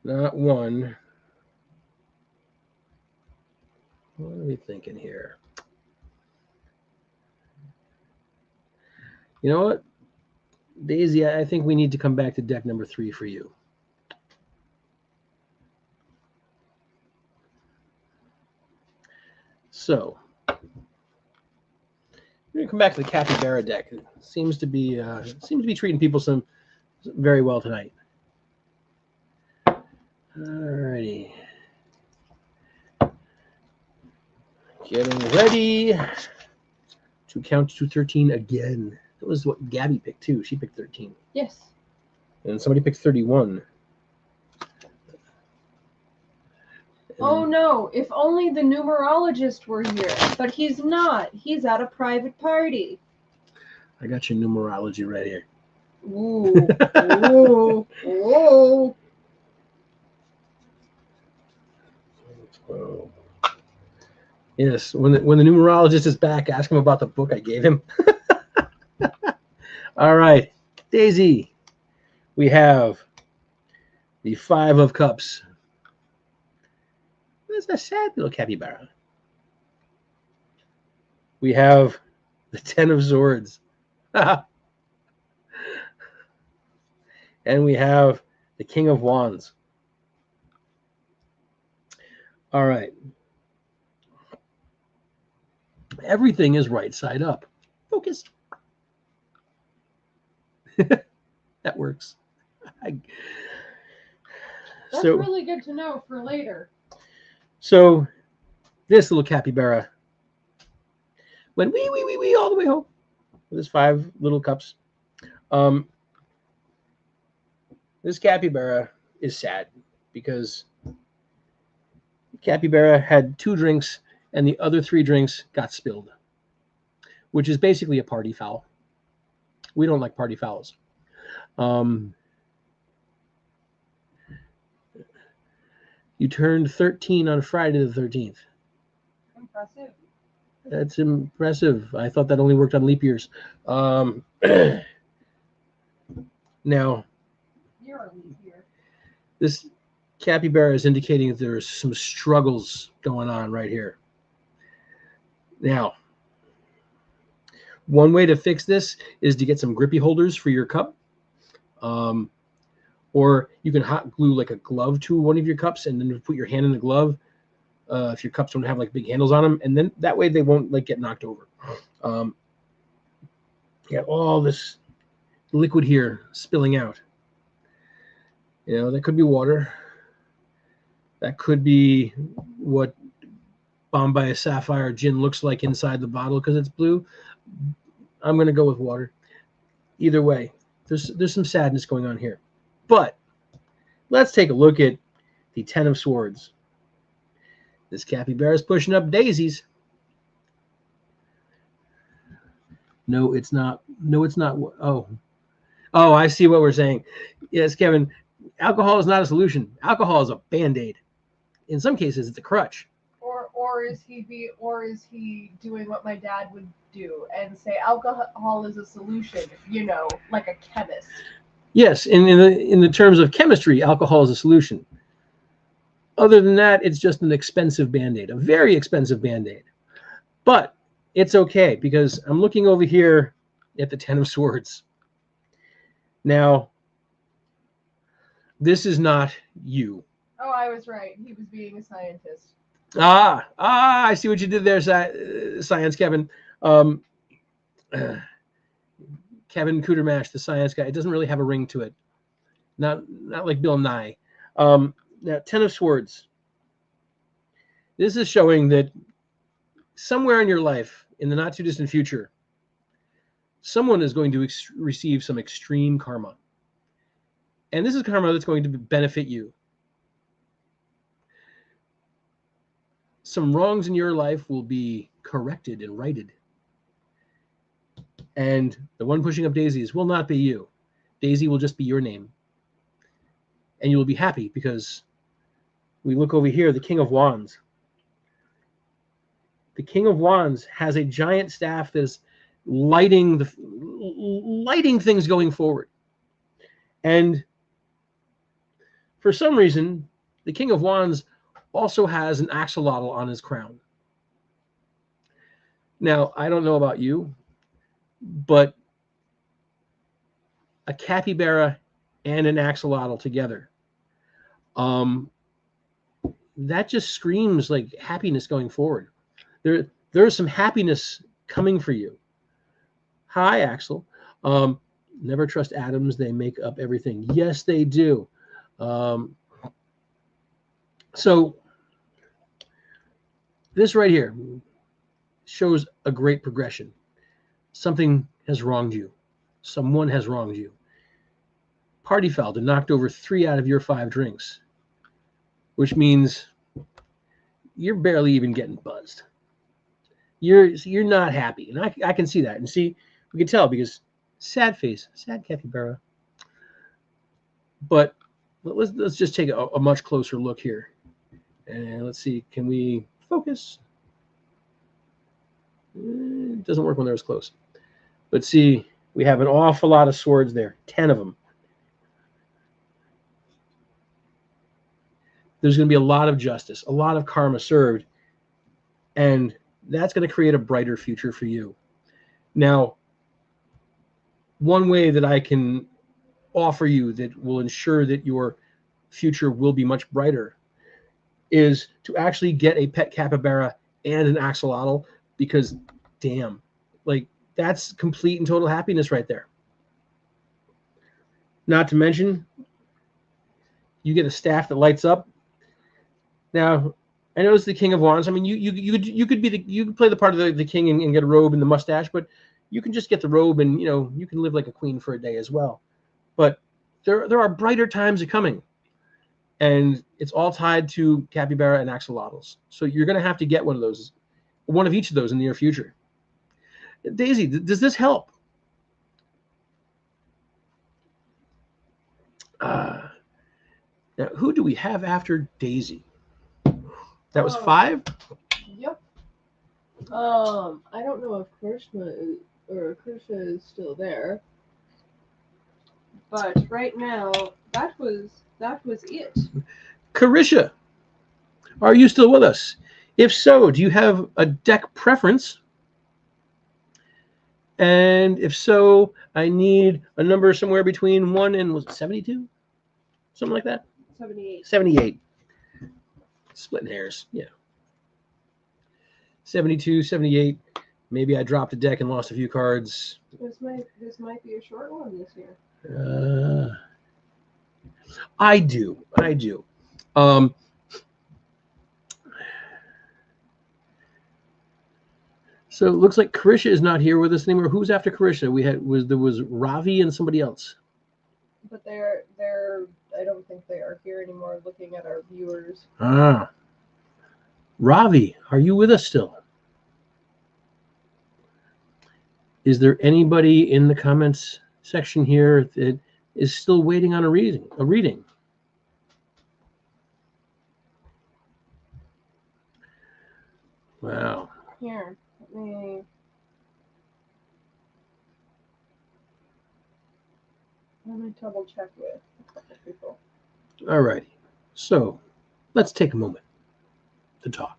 Not one. What are we thinking here? You know what? Daisy, I think we need to come back to deck number 3 for you. So, we're gonna come back to the Capybara deck. It seems to be treating people very well tonight. Alrighty. Getting ready to count to 13 again. That was what Gabby picked too. She picked 13. Yes. And somebody picked 31. Oh no, if only the numerologist were here. But he's not. He's at a private party. I got your numerology right here. Ooh. Ooh. Ooh. Oh. Yes, when the numerologist is back, ask him about the book I gave him. All right, Daisy, we have the 5 of Cups. That's a sad little capybara. We have the 10 of Swords. And we have the King of Wands. All right. Everything is right side up. Focus. That works. That's So really good to know for later. So this little capybara went wee all the way home with his 5 little cups. This capybara is sad because capybara had 2 drinks and the other 3 drinks got spilled, which is basically a party foul. We don't like party fouls. You turned 13 on Friday the 13th. Impressive. That's impressive. I thought that only worked on leap years. Now, You're a leap year. this capybara is indicating that there's some struggles going on right here. Now, one way to fix this is to get some grippy holders for your cup. Or you can hot glue like a glove to one of your cups and then put your hand in the glove if your cups don't have like big handles on them. And then that way they won't like get knocked over. You got all this liquid here spilling out. You know, that could be water. That could be what Bombay Sapphire gin looks like inside the bottle because it's blue. I'm going to go with water. Either way, there's some sadness going on here. But let's take a look at the 10 of Swords. This capybara is pushing up daisies. No, it's not. No, it's not. Oh, I see what we're saying. Yes, Kevin, alcohol is not a solution. Alcohol is a band-aid. In some cases, it's a crutch. Or is he doing what my dad would do and say alcohol is a solution, like a chemist? Yes, in the terms of chemistry, alcohol is a solution. Other than that, it's just an expensive band-aid, a very expensive band-aid. But it's okay, because I'm looking over here at the Ten of Swords. Now, this is not you. Oh, I was right. He was being a scientist. I see what you did there, Science Kevin. Kevin Cootermash, the science guy. It doesn't really have a ring to it. Not like Bill Nye. Now, Ten of Swords. This is showing that somewhere in your life, in the not too distant future, someone is going to receive some extreme karma. And this is karma that's going to benefit you. Some wrongs in your life will be corrected and righted. And the one pushing up daisies will not be you. Daisy will just be your name. And you will be happy because we look over here, the King of Wands. The King of Wands has a giant staff that is lighting things going forward. And for some reason, the King of Wands also has an axolotl on his crown. Now, I don't know about you, but a capybara and an axolotl together, that just screams like happiness going forward. There's some happiness coming for you. Hi, Axel. Never trust atoms. They make up everything. Yes, they do. So this right here shows a great progression. Something has wronged you. Someone has wronged you. Party fouled and knocked over 3 out of your 5 drinks, which means you're barely even getting buzzed. You're not happy, and I can see that, and see, we can tell because sad face, sad capybara. But let's just take a much closer look here, and let's see, can we focus? It doesn't work when they're as close. But see, we have an awful lot of swords there, 10 of them. There's going to be a lot of justice, a lot of karma served, and that's going to create a brighter future for you. Now, one way that I can offer you that will ensure that your future will be much brighter is to actually get a pet capybara and an axolotl, because damn, like, that's complete and total happiness right there. Not to mention, you get a staff that lights up. Now, I know it's the King of Wands. I mean, you could play the part of the king and get a robe and the mustache, but you can just get the robe and you can live like a queen for a day as well. But there are brighter times coming, and it's all tied to capybara and axolotls. So you're going to have to get one of each of those in the near future. Daisy, does this help? Now, who do we have after Daisy? That was 5? Yep. I don't know if Krishna is still there, but right now that was it. Carisha, are you still with us? If so, do you have a deck preference? And if so, I need a number somewhere between 1 and, was it 72? Something like that? 78. 78. Splitting hairs, yeah. 72, 78. Maybe I dropped a deck and lost a few cards. This might be a short one this year. I do. So it looks like Carisha is not here with us anymore. Who's after Carisha? There was Ravi and somebody else. But they're I don't think they are here anymore, looking at our viewers. Ravi, are you with us still? Is there anybody in the comments section here that is still waiting on a reading? Wow. Here, let me double check with a couple people. All righty. So let's take a moment to talk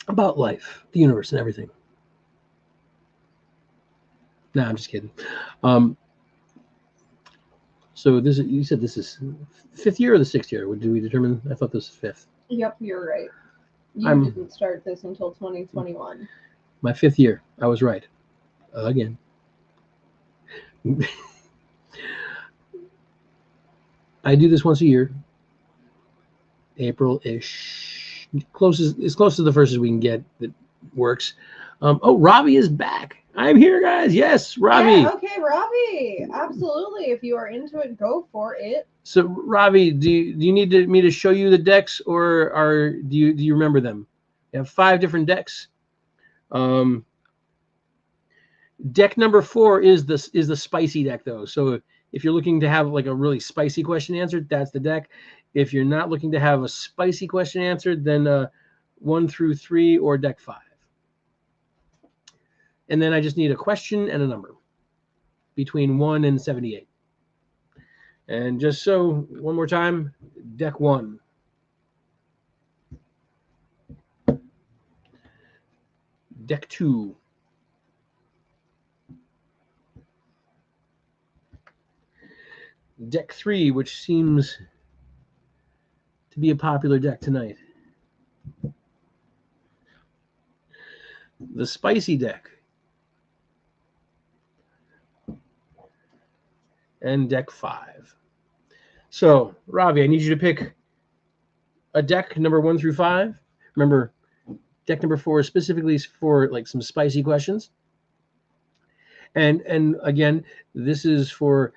about life, the universe, and everything. No, I'm just kidding. So this is, you said this is 5th year or the 6th year? Did we determine? I thought this was 5th. Yep, you're right. You didn't start this until 2021. My 5th year. I was right. Again. I do this once a year. April-ish. As close to the first as we can get that works. Oh, Robbie is back. I'm here, guys. Yes, Robbie. Yeah, okay, Robbie. Absolutely. If you are into it, go for it. So, Robbie, do you need me to show you the decks, or do you remember them? You have 5 different decks. Deck number 4 is the spicy deck, though. So if you're looking to have like a really spicy question answered, that's the deck. If you're not looking to have a spicy question answered, then 1 through 3 or deck 5. And then I just need a question and a number between 1 and 78. And just so, one more time, deck 1. Deck 2. Deck 3, which seems to be a popular deck tonight. The spicy deck. And deck 5. So, Robbie, I need you to pick a deck number 1 through 5. Remember, deck number 4 is specifically for like some spicy questions. And again, this is for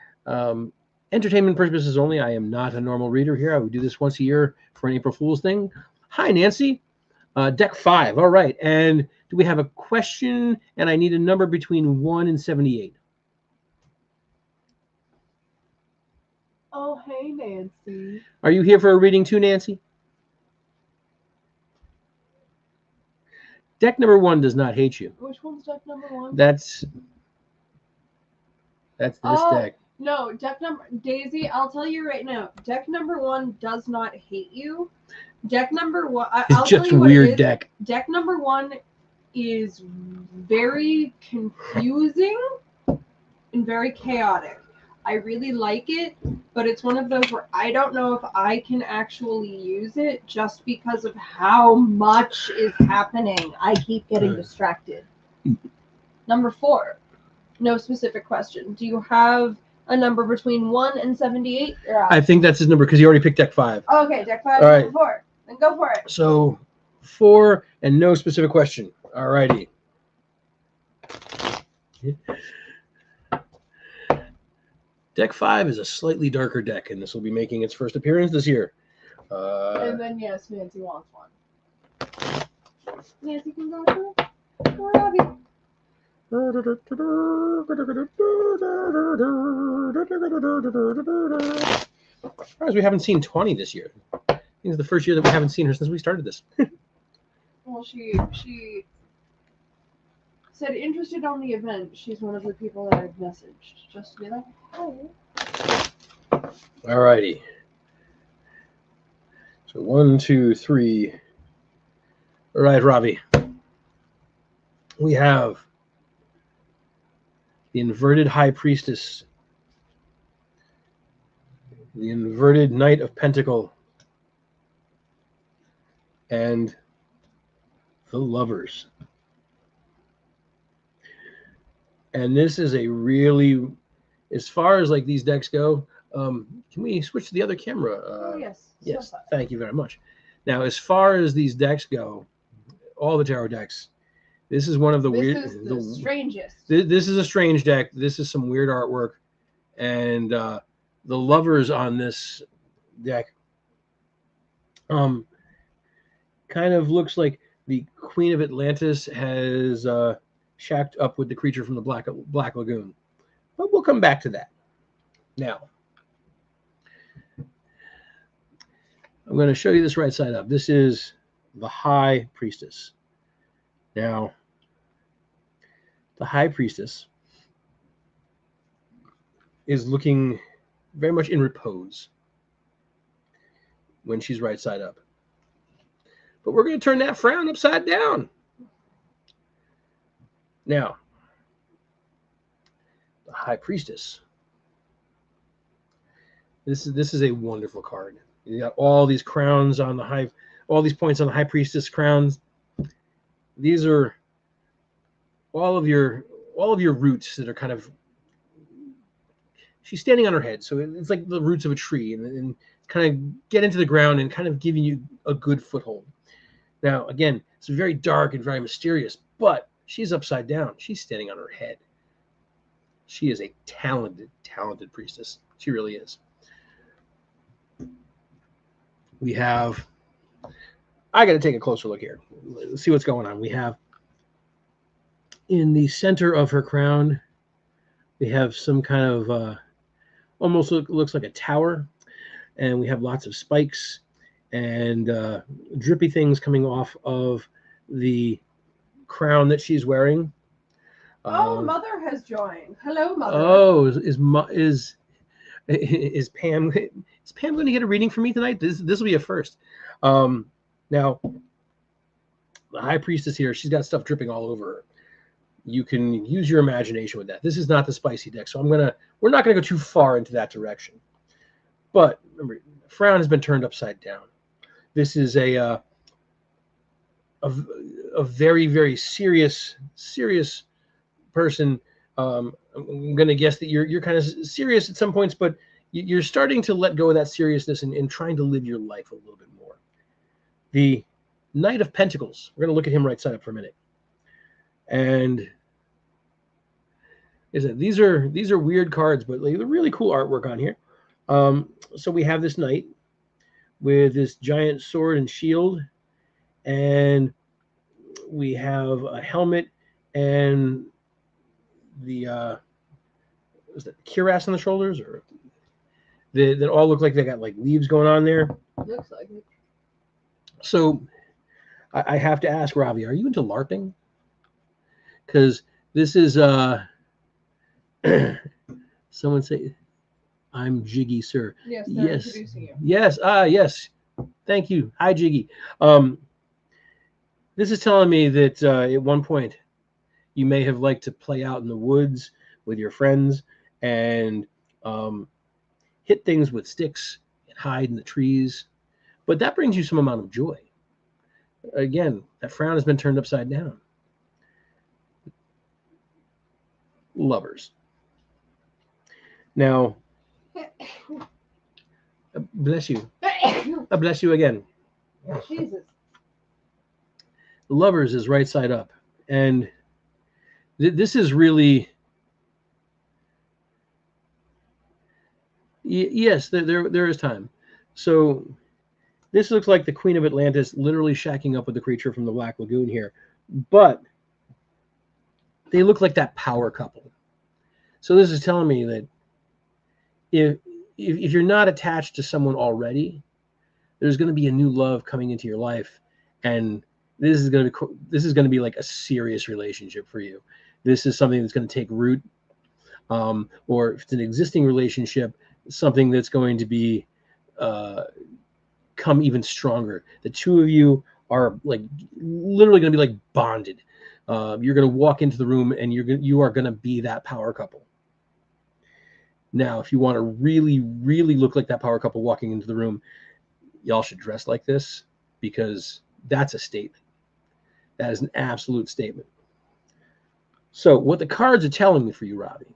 entertainment purposes only. I am not a normal reader here. I would do this once a year for an April Fool's thing. Hi, Nancy. Deck 5. All right. And do we have a question? And I need a number between 1 and 78. Oh, hey, Nancy. Are you here for a reading too, Nancy? Deck number 1 does not hate you. Which one's deck number 1? That's this deck. No, deck number Daisy, I'll tell you right now. Deck number 1 does not hate you. Deck number 1, I'll Just tell you what weird it is. deck. Deck number 1 is very confusing and very chaotic. I really like it, but it's one of those where I don't know if I can actually use it just because of how much is happening. I keep getting distracted. Number 4, no specific question. Do you have a number between 1 and 78? I think that's his number because he already picked deck 5. Okay, deck 5, All right. number 4. Then go for it. So 4 and no specific question. All righty. Deck 5 is a slightly darker deck, and this will be making its first appearance this year. And then, yes, Nancy wants one. Nancy can go too. Go, Robbie. Surprised we haven't seen 20 this year. I think it's the first year that we haven't seen her since we started this. Well, she said interested on the event. She's one of the people that I've messaged just to be like, hey. All righty. So 1, 2, 3. All right, Robbie. We have the inverted High Priestess, the inverted Knight of Pentacle, and the Lovers. And this is a really, as far as like these decks go, can we switch to the other camera? Yes. Yes, thank you very much. Now, as far as these decks go, all the tarot decks, this is one of the weird. This is the strangest. This is a strange deck. This is some weird artwork, and the Lovers on this deck, kind of looks like the Queen of Atlantis has shacked up with the creature from the Black Lagoon. But we'll come back to that. Now, I'm going to show you this right side up. This is the High Priestess. Now, the High Priestess is looking very much in repose when she's right side up. But we're going to turn that frown upside down. Now, the High Priestess. This is a wonderful card. You got all these crowns on the high, all these points on the High Priestess crowns. These are all of your roots that are kind of. She's standing on her head, so it's like the roots of a tree, and kind of get into the ground and kind of giving you a good foothold. Now, again, it's very dark and very mysterious, but she's upside down. She's standing on her head. She is a talented priestess. She really is. We have, I got to take a closer look here. Let's see what's going on. We have in the center of her crown, we have some kind of almost looks like a tower, and we have lots of spikes and drippy things coming off of the crown that she's wearing. Oh, Mother has joined. Hello, Mother. Oh, is Pam going to get a reading from me tonight? This will be a first. Now, the High Priestess here, she's got stuff dripping all over her. You can use your imagination with that. This is not the spicy deck, so we're not gonna go too far into that direction. But remember, the frown has been turned upside down. This is a very, very serious person. I'm gonna guess that you're kind of serious at some points, but you're starting to let go of that seriousness and trying to live your life a little bit more. The Knight of Pentacles. We're gonna look at him right side up for a minute. And these are weird cards, but like, they're really cool artwork on here. So we have this knight with this giant sword and shield, and we have a helmet and the is that cuirass on the shoulders, or that all look like they got like leaves going on there. Looks like it. So I have to ask, Ravi, are you into LARPing? Because this is someone say, I'm Jiggy, sir. Yes, yes, introducing you. Yes, yes. Thank you. Hi, Jiggy. This is telling me that at one point you may have liked to play out in the woods with your friends and hit things with sticks and hide in the trees, but that brings you some amount of joy. Again, that frown has been turned upside down. Lovers. Now, bless you. Bless you again. Jesus. Lovers is right side up, and this is really yes. There is time. So this looks like the Queen of Atlantis literally shacking up with the creature from the Black Lagoon here, but they look like that power couple. So this is telling me that if you're not attached to someone already, there's going to be a new love coming into your life, and this is going to be like a serious relationship for you. This is something that's going to take root, or if it's an existing relationship, something that's going to be come even stronger. The two of you are like literally going to be like bonded. You're going to walk into the room and you are going to be that power couple. Now, if you want to really, really look like that power couple walking into the room, y'all should dress like this, because that's a statement. That is an absolute statement. So what the cards are telling me for you, Robbie,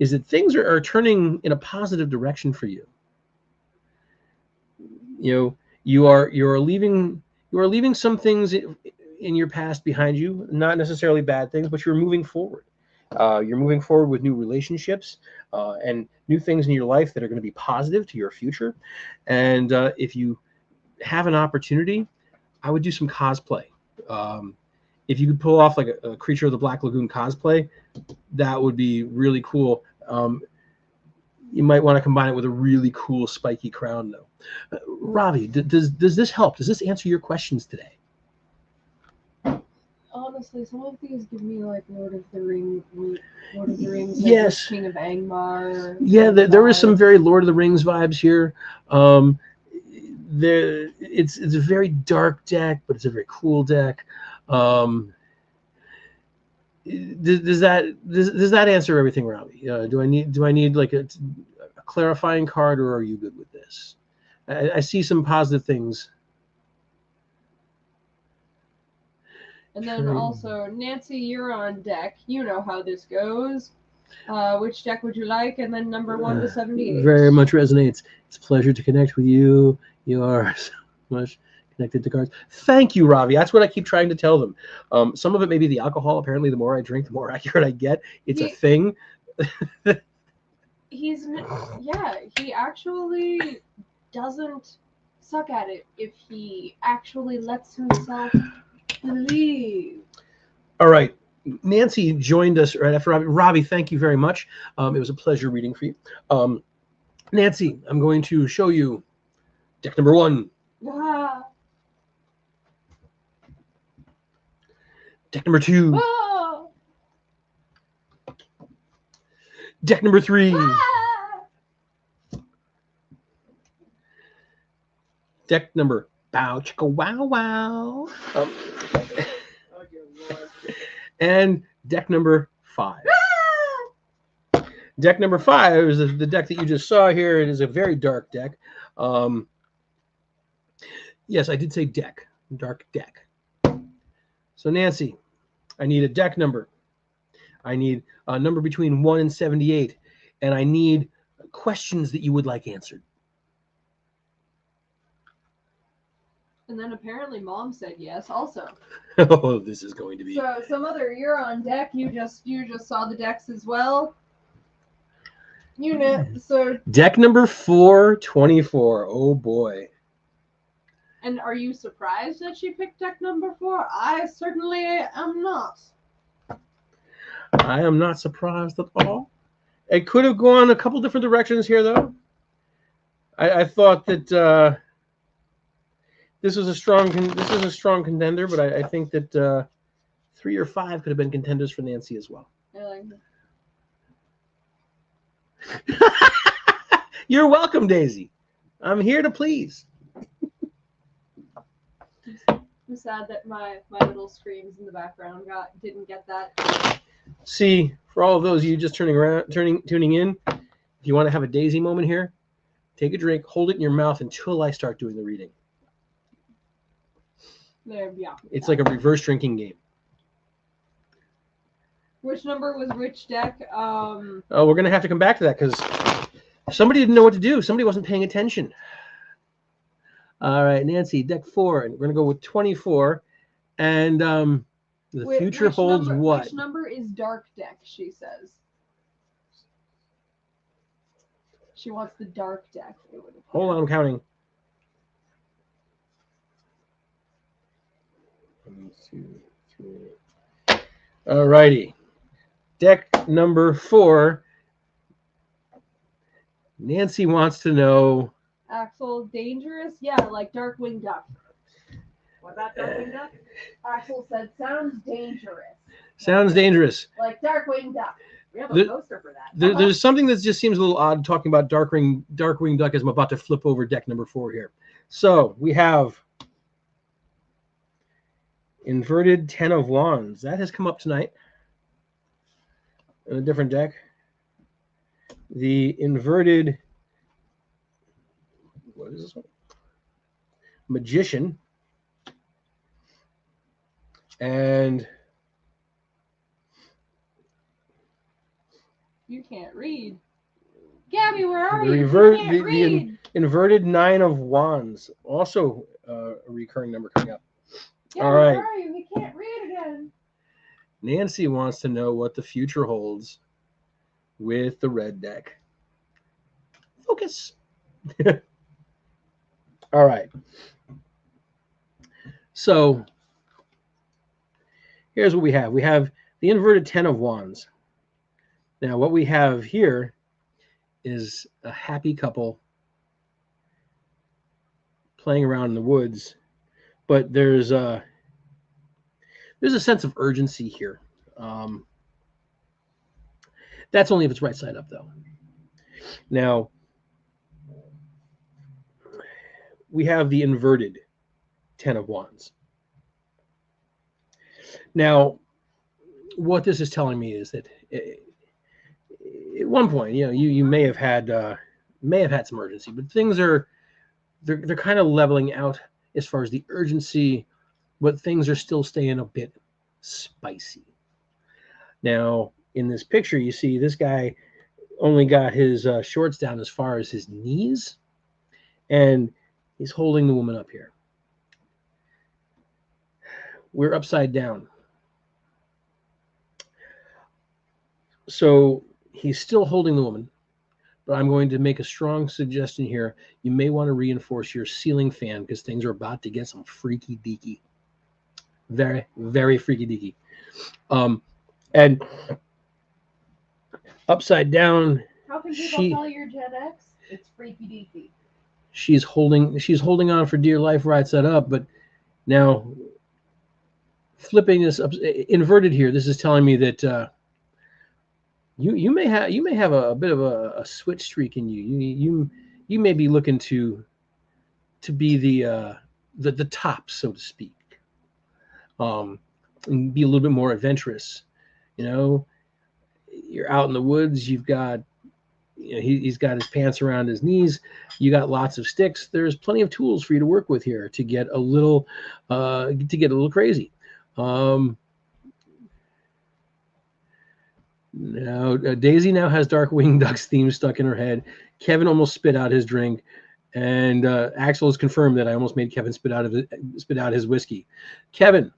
is that things are turning in a positive direction for you. You know, you are leaving some things in your past behind you, not necessarily bad things, but you're moving forward. You're moving forward with new relationships and new things in your life that are going to be positive to your future. And if you have an opportunity, I would do some cosplay. If you could pull off like a Creature of the Black Lagoon cosplay, that would be really cool. You might want to combine it with a really cool spiky crown, though. Ravi, does this help? Does this answer your questions today? Honestly, some of these give me like Lord of the Rings, like Yes. King of Angmar. Yeah, there is some very Lord of the Rings vibes here. It's a very dark deck, but it's a very cool deck. Does that answer everything, Ravi? Do I need like a clarifying card, or are you good with this? I see some positive things. And then also, Nancy, you're on deck. You know how this goes. Which deck would you like? And then number 1 to 78. Very much resonates. It's a pleasure to connect with you. You are so much connected to cards. Thank you, Ravi. That's what I keep trying to tell them. Some of it may be the alcohol. Apparently, the more I drink, the more accurate I get. It's a thing. He actually doesn't suck at it if he actually lets himself believe. All right. Nancy joined us right after Robbie. Robbie, thank you very much. It was a pleasure reading for you. Nancy, I'm going to show you deck number 1. Ah. Deck number 2. Ah. Deck number 3. Ah. Deck number bow chicka wow wow. And deck number 5. Deck number 5 is the deck that you just saw here. It is a very dark deck. Yes, I did say deck. Dark deck. So Nancy, I need a deck number. I need a number between 1 and 78. And I need questions that you would like answered. And then apparently Mom said yes also. Oh, this is going to be... So some other, you're on deck. You just saw the decks as well. So deck number 424. Oh boy. And are you surprised that she picked deck number 4? I certainly am not. I am not surprised at all. It could have gone a couple different directions here, though. I thought that this was a strong contender, but I think that 3 or 5 could have been contenders for Nancy as well. I like that. You're welcome, Daisy. I'm here to please. I'm sad that my little screams in the background didn't get that. See, for all of those of you just tuning in, if you want to have a Daisy moment here, take a drink, hold it in your mouth until I start doing the reading. There, yeah. It's like a reverse drinking game. Which number was which deck? Oh, we're gonna have to come back to that because somebody didn't know what to do. Somebody wasn't paying attention. All right, Nancy, deck 4, and we're gonna go with 24. And the future holds what? Which number is dark deck? She says. She wants the dark deck. Hold on, I'm counting. 1, 2, 3. All righty. Deck number 4. Nancy wants to know. Axel, dangerous? Yeah, like Darkwing Duck. What about Darkwing Duck? Axel said, sounds dangerous. Sounds dangerous. Like Darkwing Duck. We have a poster for that. There's something that just seems a little odd talking about Darkwing Duck as I'm about to flip over deck number 4 here. So we have inverted 10 of Wands. That has come up tonight in a different deck. The inverted, what is this one? Magician. And you can't read. Gabby, where are you? The inverted 9 of Wands. Also a recurring number coming up. Gabby, all right. Where are you? He can't read again. Nancy wants to know what the future holds with the red deck. Focus. All right. So here's what we have. We have the inverted 10 of Wands. Now what we have here is a happy couple playing around in the woods, but there's a sense of urgency here. That's only if it's right side up, though. Now, we have the inverted 10 of Wands. Now, what this is telling me is that at one point, you may have had some urgency, but things are they're kind of leveling out as far as the urgency, but things are still staying a bit spicy. Now, in this picture, you see this guy only got his shorts down as far as his knees, and he's holding the woman up here. We're upside down. So he's still holding the woman, but I'm going to make a strong suggestion here. You may want to reinforce your ceiling fan because things are about to get some freaky deaky. Very, very freaky deaky. And upside down. How can people call your Gen X? It's freaky deaky. She's holding on for dear life right side up, but now flipping this up inverted here, this is telling me that you may have a bit of a switch streak in you. You may be looking to be the top, so to speak, and be a little bit more adventurous. You're out in the woods. You've got he's got his pants around his knees. You got lots of sticks. There's plenty of tools for you to work with here to get a little crazy. Now, Daisy now has Dark Winged Ducks theme stuck in her head. Kevin almost spit out his drink, and Axel has confirmed that I almost made Kevin spit out his whiskey. Kevin,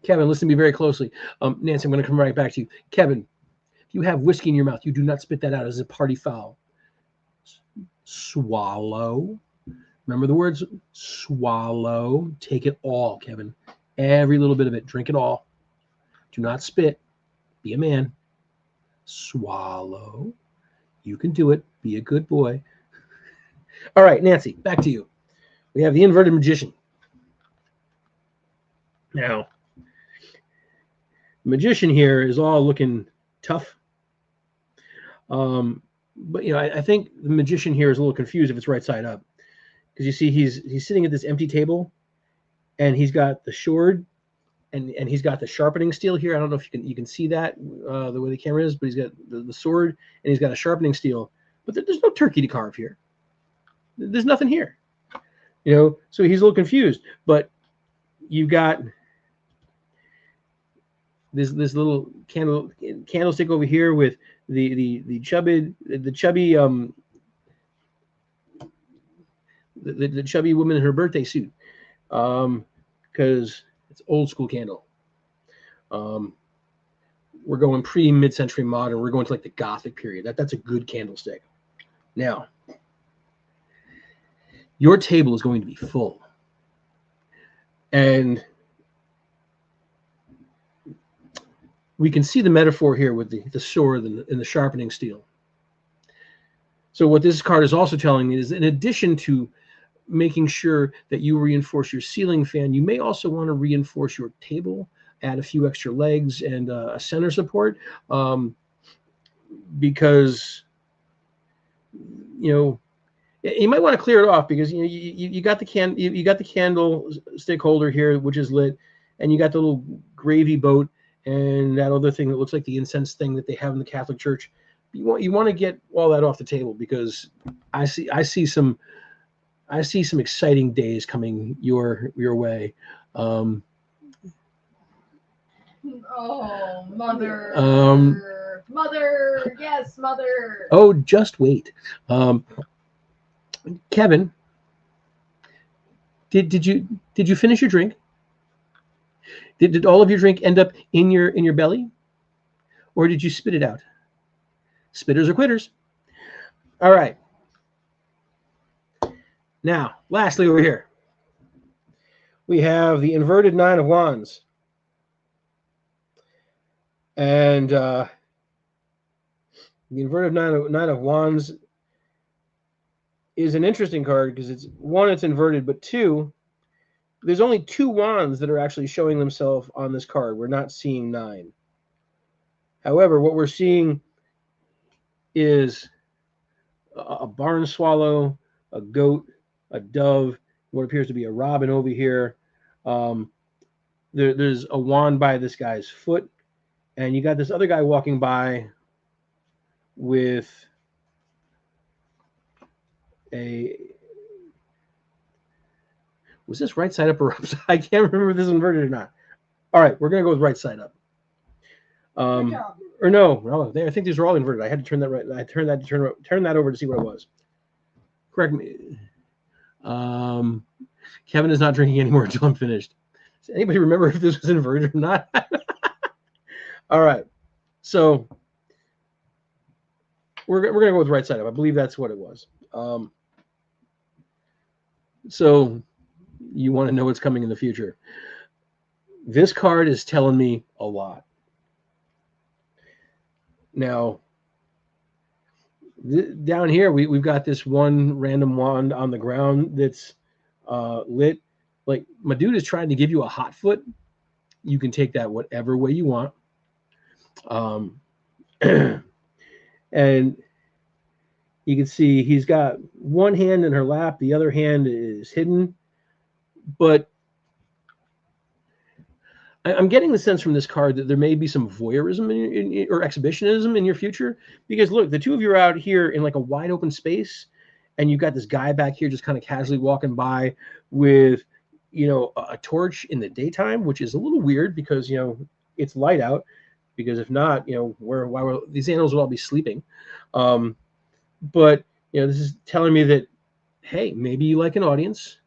listen to me very closely. Nancy, I'm going to come right back to you. Kevin, if you have whiskey in your mouth, you do not spit that out as a party foul. Swallow. Remember the words? Swallow. Take it all, Kevin. Every little bit of it. Drink it all. Do not spit. Be a man. Swallow. You can do it. Be a good boy. All right, Nancy, back to you. We have the inverted magician. Now, the magician here is all looking tough. But I think the magician here is a little confused if it's right side up, because you see he's sitting at this empty table, and he's got the sword. And he's got the sharpening steel here. I don't know if you can see that the way the camera is, but he's got the sword and he's got a sharpening steel. But there's no turkey to carve here. There's nothing here, So he's a little confused. But you've got this little candlestick over here with the chubby woman in her birthday suit, because it's old school candle. We're going pre-mid-century modern. We're going to like the Gothic period. That's a good candlestick. Now, your table is going to be full. And we can see the metaphor here with the sword and the sharpening steel. So what this card is also telling me is, in addition to making sure that you reinforce your ceiling fan, you may also want to reinforce your table, add a few extra legs and a center support, because you might want to clear it off, because you got the candlestick holder here, which is lit, and you got the little gravy boat and that other thing that looks like the incense thing that they have in the Catholic Church. You want to get all that off the table, because I see some exciting days coming your way. Oh, mother. Mother, yes, mother. Oh, just wait. Kevin, did you finish your drink? Did all of your drink end up in your belly, or did you spit it out? Spitters or quitters. All right. Now, lastly, over here, we have the inverted 9 of Wands. And The inverted Nine of Wands is an interesting card because it's one, it's inverted, but two, there's only 2 wands that are actually showing themselves on this card. We're not seeing 9. However, what we're seeing is a barn swallow, a goat, a dove, what appears to be a robin over here. There's a wand by this guy's foot, and you got this other guy walking by with a... Was this right side up or upside? I can't remember if this is inverted or not. All right, we're going to go with right side up. Good job. Or no, I think these are all inverted. I had to turn that right. I turn that over to see what it was. Correct me. Kevin is not drinking anymore until I'm finished. Does anybody remember if this was inverted or not? All right. So we're going to go with right side up. I believe that's what it was. So you want to know what's coming in the future. This card is telling me a lot. Now, down here, we've got this one random wand on the ground that's lit. Like, my dude is trying to give you a hot foot. You can take that whatever way you want. And you can see he's got one hand in her lap. The other hand is hidden. But I'm getting the sense from this card that there may be some voyeurism or exhibitionism in your future. Because, look, the two of you are out here in like a wide open space, and you've got this guy back here just kind of casually walking by with, a torch in the daytime, which is a little weird because, it's light out. Because if not, these animals would all be sleeping. But, this is telling me that, hey, maybe you like an audience,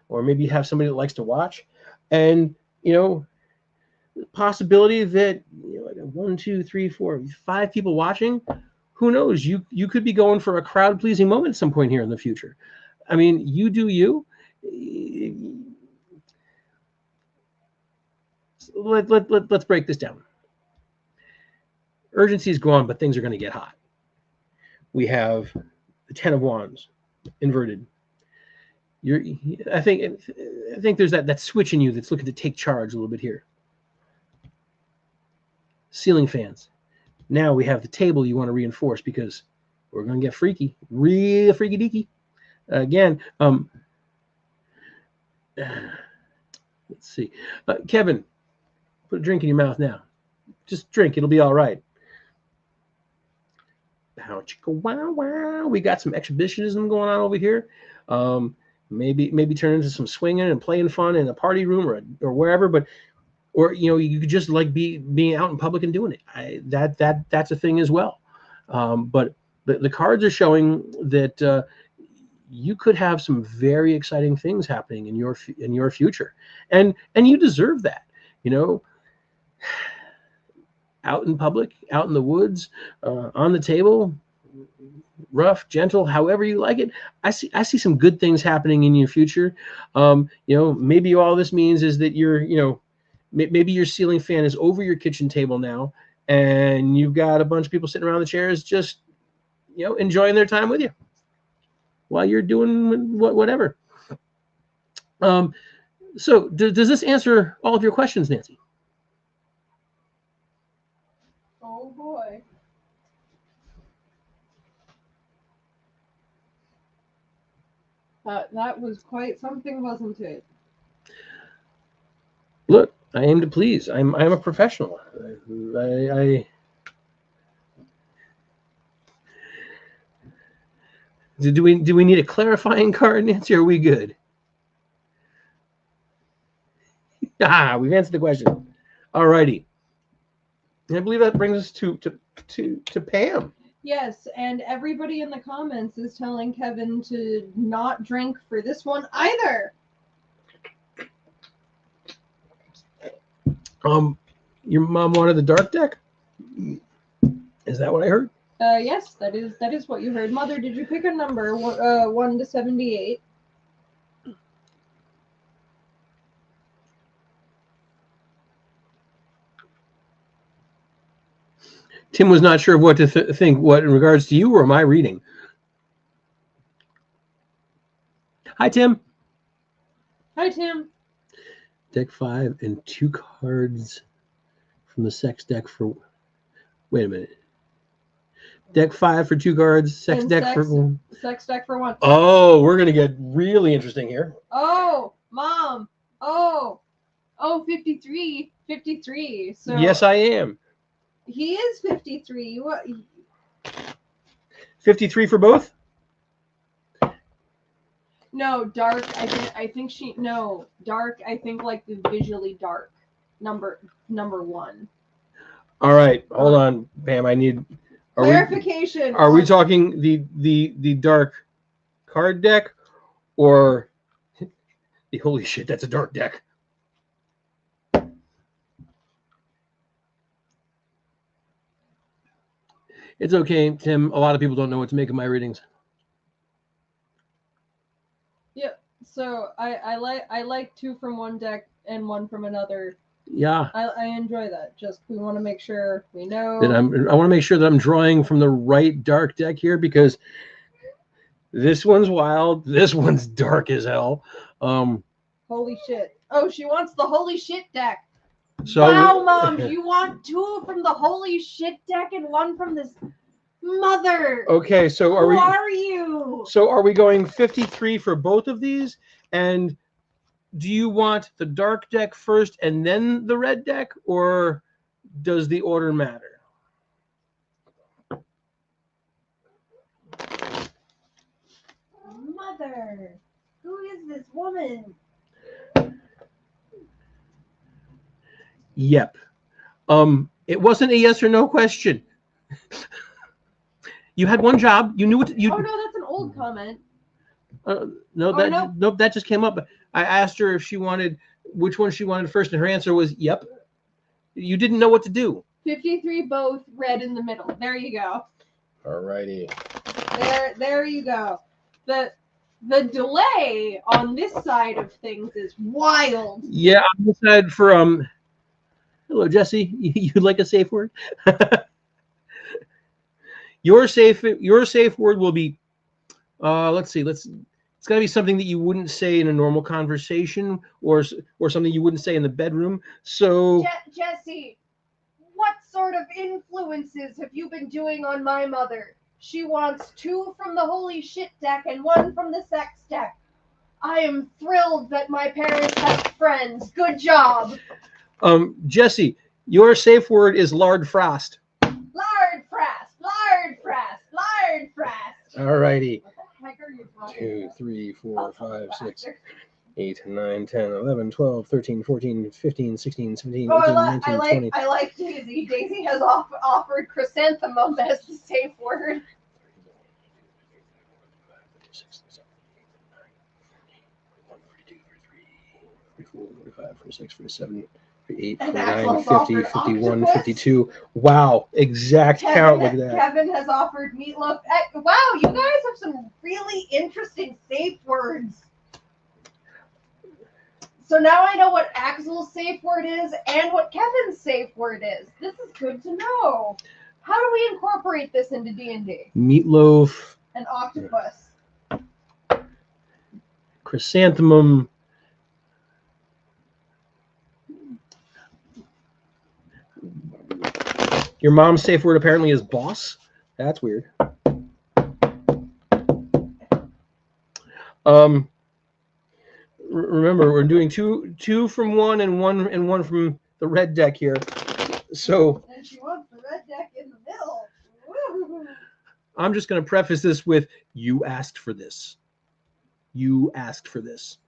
or maybe you have somebody that likes to watch. And, possibility that like 1, 2, 3, 4, 5 people watching, who knows? You could be going for a crowd pleasing moment at some point here in the future. I mean, you do you. Let's break this down. Urgency is gone, but things are going to get hot. We have the 10 of Wands inverted. I think there's that switch in you that's looking to take charge a little bit here. Ceiling fans. Now we have the table you want to reinforce because we're going to get freaky, real freaky deaky. Again, let's see. Kevin, put a drink in your mouth now. Just drink. It'll be all right. Wow, wow. We got some exhibitionism going on over here. Maybe turn into some swinging and playing fun in a party room or wherever, but you could just like being out in public and doing it. That's a thing as well. But the cards are showing that you could have some very exciting things happening in your future, and you deserve that. Out in public, out in the woods, on the table, rough, gentle, however you like it. I see some good things happening in your future. Maybe all this means is that maybe your ceiling fan is over your kitchen table now, and you've got a bunch of people sitting around the chairs just, enjoying their time with you while you're doing whatever. So does this answer all of your questions, Nancy? Oh boy. That was quite something, wasn't it? Look, I aim to please. I'm a professional. Do we need a clarifying card, Nancy? Or are we good? We've answered the question. All righty. And I believe that brings us to Pam. Yes, and everybody in the comments is telling Kevin to not drink for this one either. Your mom wanted the dark deck? Is that what I heard? Yes, that is what you heard. Mother, did you pick a number 1 to 78? Tim was not sure of what to think, what in regards to you or my reading. Hi, Tim. Hi, Tim. Deck 5 and 2 cards from the sex deck for. Wait a minute. Deck 5 for 2 cards. Sex And deck for 1. Sex deck for 1. Oh, we're gonna get really interesting here. Oh, Mom. Oh, 53. 53. So Yes, I am. he is 53. You what? 53 for both. No, dark. Dark. I think like the visually dark number 1. All right, hold on, Pam. I need Clarification. Are we talking the dark card deck, or the holy shit? That's a dark deck. It's okay, Tim. A lot of people don't know what to make of my readings. Yeah. So I like 2 from one deck and 1 from another. Yeah. I enjoy that. Just we want to make sure we know That I want to make sure that I'm drawing from the right dark deck here, because this one's wild. This one's dark as hell. Holy shit. Oh, she wants the holy shit deck. So wow, Mom, you want 2 from the holy shit deck and 1 from this mother. Okay, so Who are you? So are we going 53 for both of these? And do you want the dark deck first and then the red deck, or does the order matter? Mother, who is this woman? Yep. It wasn't a yes or no question. You had one job. You knew what you. Oh no, that's an old comment. Nope, that just came up. I asked her if she wanted which one she wanted first, and her answer was yep. You didn't know what to do. 53 both, red in the middle. There you go. All righty. There you go. The delay on this side of things is wild. Yeah, on this side for hello, Jesse. You'd like a safe word? Your safe word will be let's see. It's got to be something that you wouldn't say in a normal conversation, or something you wouldn't say in the bedroom. So Jesse, what sort of influences have you been doing on my mother? She wants 2 from the holy shit deck and 1 from the sex deck. I am thrilled that my parents have friends. Good job. Jesse, your safe word is lard frost. Lard frost, lard frost, lard frost. All righty. What the heck are you talking 2, about? 3, 4, 5, 6, Factor. 8, 9, 10, 11, 12, 13, 14, 15, 16, 17, Oh, 18, 19, 20. I like Daisy. Daisy has offered chrysanthemum as the safe word. 45, 46, 47, 48, And 49, Axel's 50, offered 51, octopus. 52. Wow, exact count. Look at that. Kevin has offered meatloaf. Wow, you guys have some really interesting safe words. So now I know what Axel's safe word is and what Kevin's safe word is. This is good to know. How do we incorporate this into D&D? Meatloaf, An octopus. chrysanthemum. Your mom's safe word apparently is boss. That's weird. Remember, we're doing two from one and one from the red deck here. So And she wants the red deck in the middle. Woo. I'm just going to preface this with, you asked for this. You asked for this.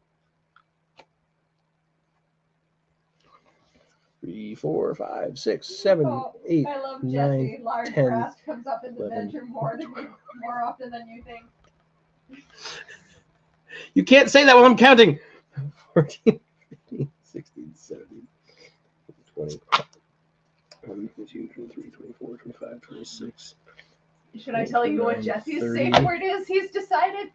3, 4, 5, 6, 7, 8, I love 9, Jesse. Large 10, grass comes up in the 11. bedroom more often than you think. You can't say that while I'm counting. 14, 15, 16, 17, 20, 21, 22, 23, 24, 25, 26. Should I tell you what Jesse's 30. safe word is? He's decided.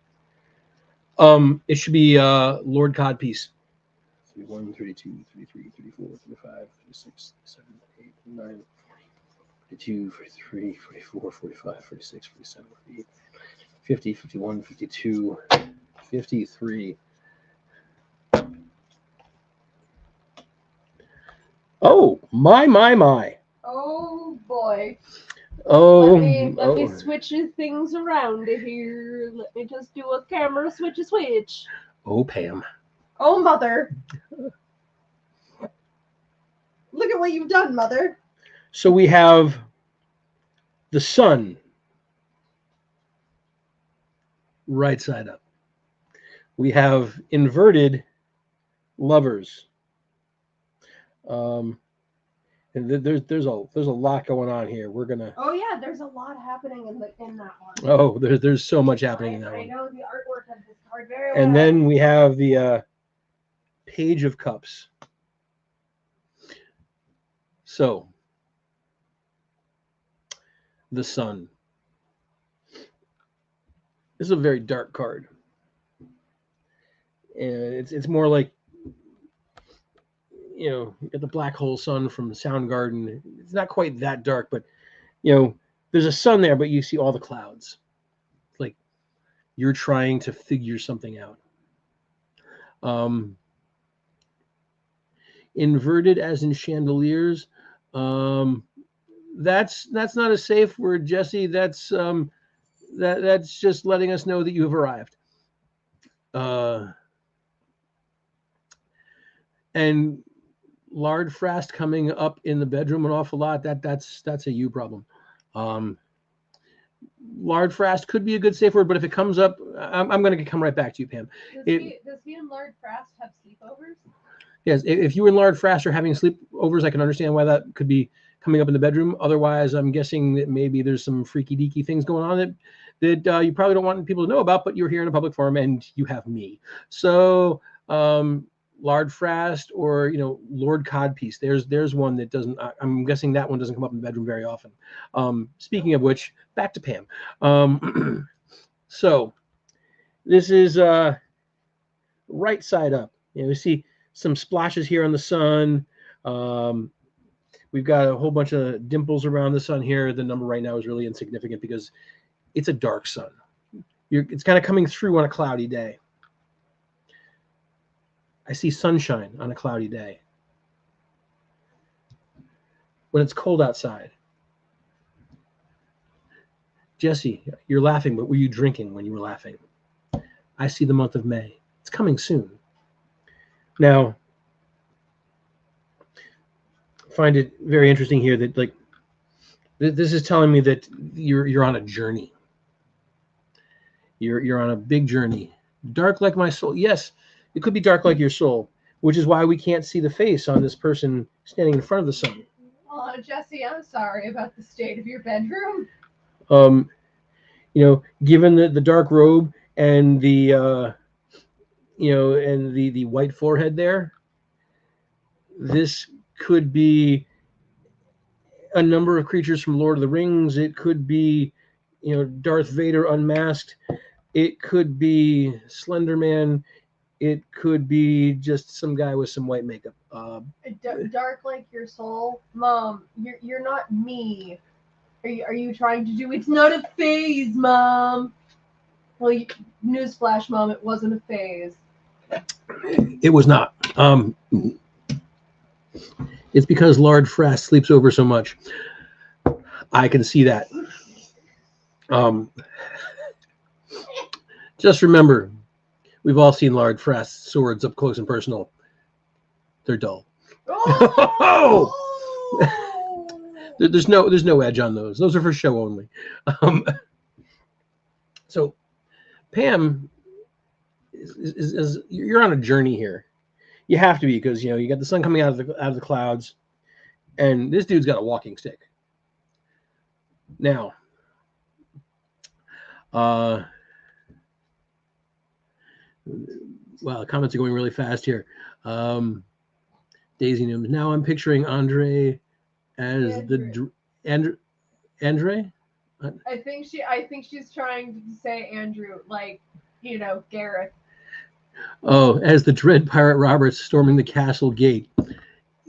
It should be Lord Codpiece. 31, 32, 33, 34, 35, 36, 37, 38, 39, 42, 43, 44, 45, 46, 47, 48, 50, 51, 52, 53. Oh, my. Oh boy. Oh, Let me switch things around here. Let me just do a camera switch. Oh, Pam. Oh, mother. Look at what you've done, mother. So we have the sun right side up. We have inverted lovers. And there's a lot going on here. We're gonna. Oh yeah, there's a lot happening in that one. Oh, there's so much happening in that I one. know the artwork of this card very well. And then we have the Page of Cups. So the sun. This is a very dark card, and it's more like, you know, you got the black hole sun from Soundgarden. It's not quite that dark, but you know, there's a sun there, but you see all the clouds. It's like you're trying to figure something out. Inverted as in chandeliers. That's not a safe word, Jesse. That's just letting us know that you have arrived. And Lard Frast coming up in the bedroom an awful lot. That's a you problem. Lard Frast could be a good safe word, but if it comes up, I'm going to come right back to you, Pam. Does he and Lard Frast have sleepovers? Yes, if you and Lard Frast are having sleepovers, I can understand why that could be coming up in the bedroom. Otherwise, I'm guessing that maybe there's some freaky deaky things going on that you probably don't want people to know about, but you're here in a public forum and you have me. So Lard Frast or, you know, Lord Codpiece, there's one that doesn't, I'm guessing that one doesn't come up in the bedroom very often. Speaking of which, back to Pam. So this is right side up. You know, you see some splashes here on the sun. We've got a whole bunch of dimples around the sun here. The number right now is really insignificant because it's a dark sun. It's kind of coming through on a cloudy day. I see sunshine on a cloudy day. When it's cold outside. Jesse, you're laughing, but were you drinking when you were laughing? I see the month of May. It's coming soon. Now, I find it very interesting here that, like, this is telling me that you're on a journey. You're on a big journey. Dark like my soul. Yes, it could be dark like your soul, which is why we can't see the face on this person standing in front of the sun. Oh, Jesse, I'm sorry about the state of your bedroom. You know, given the dark robe and the you know, and the white forehead there, this could be a number of creatures from Lord of the Rings. It could be, you know, Darth Vader unmasked. It could be Slender Man. It could be just some guy with some white makeup. Dark like your soul, Mom. You're not me. Are you trying to do? It's not a phase, Mom. Well, newsflash, Mom. It wasn't a phase. It was not. It's because Lard Frast sleeps over so much. I can see that. Just remember, we've all seen Lard Frast's swords up close and personal. They're dull. Oh! There's no edge on those. Those are for show only. So, Pam, is you're on a journey here. You have to be, because, you know, you got the sun coming out of the clouds, and this dude's got a walking stick. Now, wow, the comments are going really fast here. Daisy Nooms. Now I'm picturing Andre as Andre. I think she's trying to say Andrew, like, you know, Gareth. Oh, as the dread pirate Roberts storming the castle gate.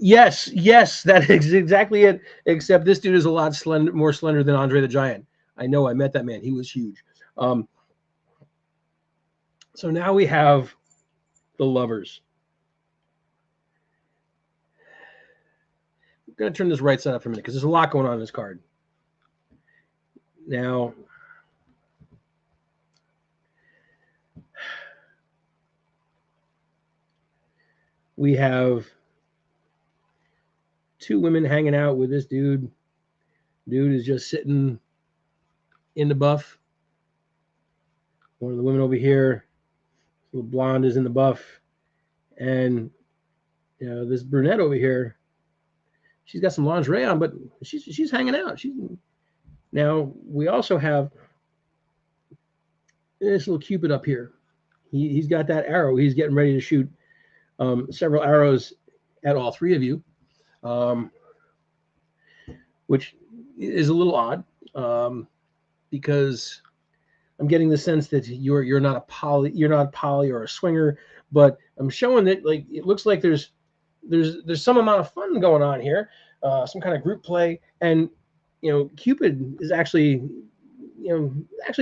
Yes, that is exactly it. Except this dude is a lot more slender than Andre the Giant. I know, I met that man. He was huge. So now we have the Lovers. I'm going to turn this right side up for a minute because there's a lot going on in this card. Now, we have two women hanging out with this dude. Dude is just sitting in the buff. One of the women over here, little blonde, is in the buff. And, you know, this brunette over here, she's got some lingerie on, but she's hanging out. Now, we also have this little Cupid up here. He's got that arrow. He's getting ready to shoot several arrows at all three of you, which is a little odd because I'm getting the sense that you're not a poly or a swinger, but I'm showing that like it looks like there's some amount of fun going on here, some kind of group play, and you know Cupid is actually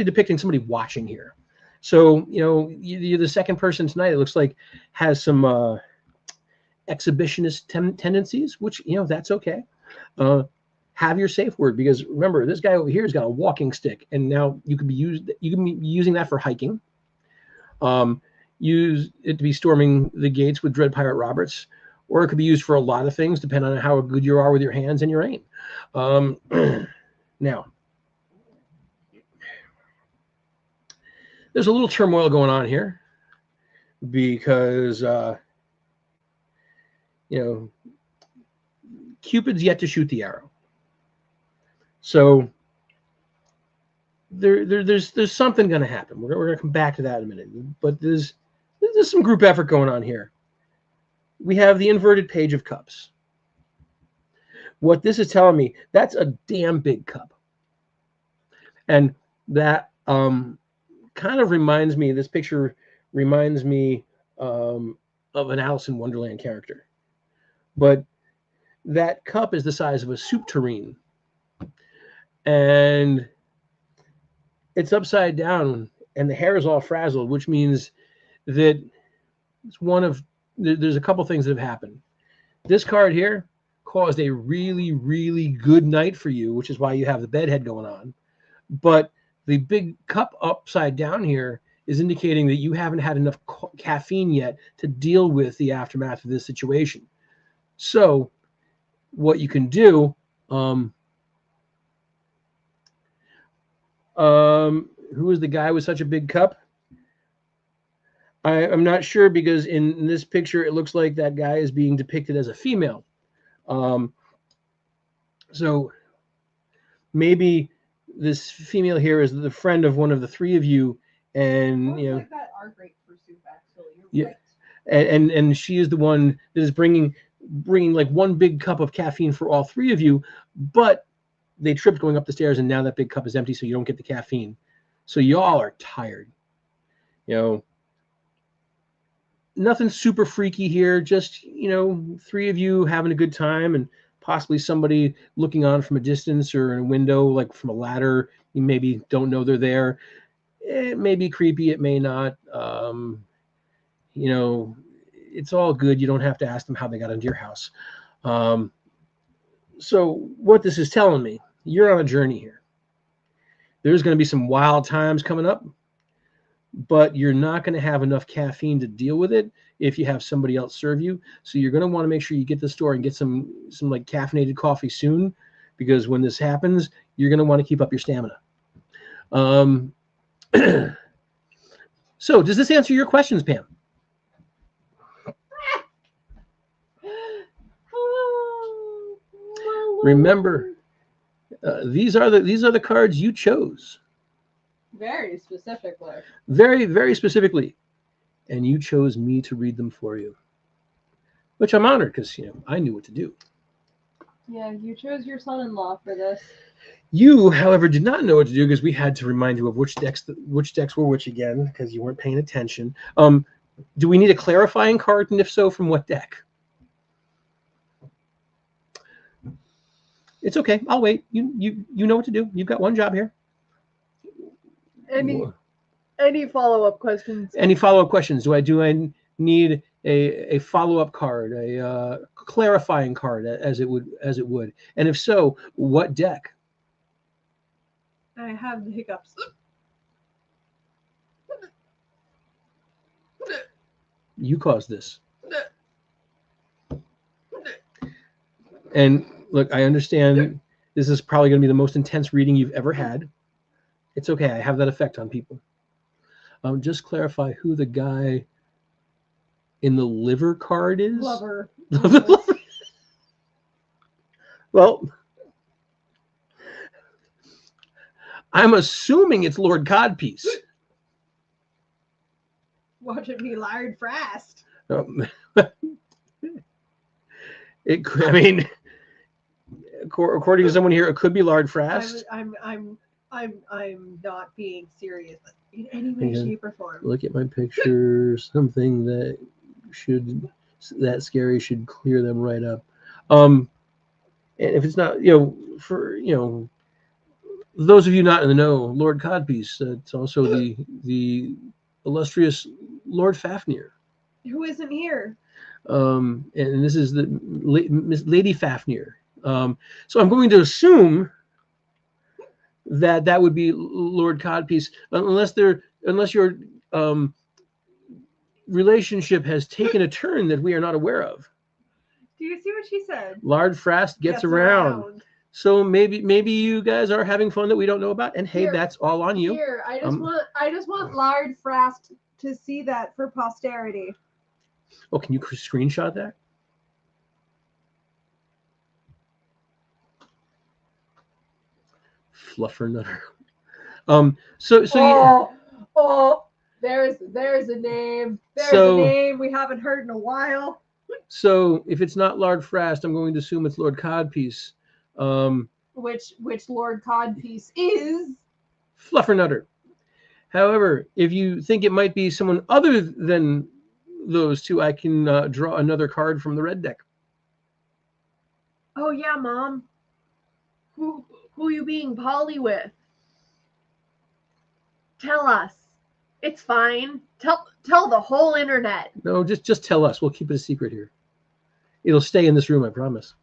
depicting somebody watching here. So you know you're the second person tonight. It looks like has some exhibitionist tendencies, which you know that's okay. Have your safe word, because remember this guy over here has got a walking stick, and now you can be using that for hiking. Use it to be storming the gates with Dread Pirate Roberts, or it could be used for a lot of things depending on how good you are with your hands and your aim. Now, there's a little turmoil going on here because you know Cupid's yet to shoot the arrow. So there's something going to happen. We're going to come back to that in a minute. But there's some group effort going on here. We have the inverted Page of Cups. What this is telling me, that's a damn big cup. And that kind of reminds me, this picture reminds me of an Alice in Wonderland character. But that cup is the size of a soup tureen. And it's upside down and the hair is all frazzled, which means that there's a couple things that have happened. This card here caused a really, really good night for you, which is why you have the bedhead going on. But the big cup upside down here is indicating that you haven't had enough caffeine yet to deal with the aftermath of this situation. So what you can do, who is the guy with such a big cup? I'm not sure, because in this picture it looks like that guy is being depicted as a female. So maybe this female here is the friend of one of the three of you, and you know like that are great for soup, actually. You're right. And she is the one that is bringing like one big cup of caffeine for all three of you, but they tripped going up the stairs, and now that big cup is empty, so you don't get the caffeine. So y'all are tired. You know, nothing super freaky here. Just, you know, three of you having a good time, and possibly somebody looking on from a distance or in a window, like from a ladder. You maybe don't know they're there. It may be creepy. It may not. You know, it's all good. You don't have to ask them how they got into your house. So what this is telling me, you're on a journey here. There's going to be some wild times coming up, but you're not going to have enough caffeine to deal with it if you have somebody else serve you. So you're going to want to make sure you get to the store and get some like caffeinated coffee soon, because when this happens, you're going to want to keep up your stamina. So does this answer your questions, Pam? Remember, these are the cards you chose. Very specifically. Very, very specifically. And you chose me to read them for you, which I'm honored, because you know I knew what to do. Yeah, you chose your son-in-law for this. You, however, did not know what to do, because we had to remind you of which decks were which again, because you weren't paying attention. Do we need a clarifying card, and if so, from what deck? It's okay. I'll wait. You know what to do. You've got one job here. Any follow-up questions? Any follow-up questions? Do I need a follow-up card, a clarifying card, as it would? And if so, what deck? I have the hiccups. You caused this. And look, I understand this is probably going to be the most intense reading you've ever had. It's okay. I have that effect on people. Just clarify who the guy in the liver card is. Lover. Well, I'm assuming it's Lord Codpiece. Watch it be lard fast. It could, I mean, according to someone here, it could be Lard Frast. I'm not being serious in any way, shape, or form. Look at my picture. Something that scary should clear them right up. And if it's not, for those of you not in the know, Lord Codpiece, it's also the illustrious Lord Fafnir. Who isn't here? And this is the Miss Lady Fafnir. So I'm going to assume that would be Lord Codpiece, unless your relationship has taken a turn that we are not aware of. Do you see what she said? Lard Frast gets around. So maybe you guys are having fun that we don't know about, and hey, that's all on you. Here, I just want Lard Frast to see that for posterity. Oh, can you screenshot that? Fluffernutter. There's a name. There's a name we haven't heard in a while. So if it's not Lard Frast, I'm going to assume it's Lord Codpiece. Which Lord Codpiece is Fluffernutter. However, if you think it might be someone other than those two, I can draw another card from the red deck. Oh yeah, Mom. Who you being Polly with? Tell us. It's fine. Tell the whole internet. No, just tell us. We'll keep it a secret here. It'll stay in this room, I promise.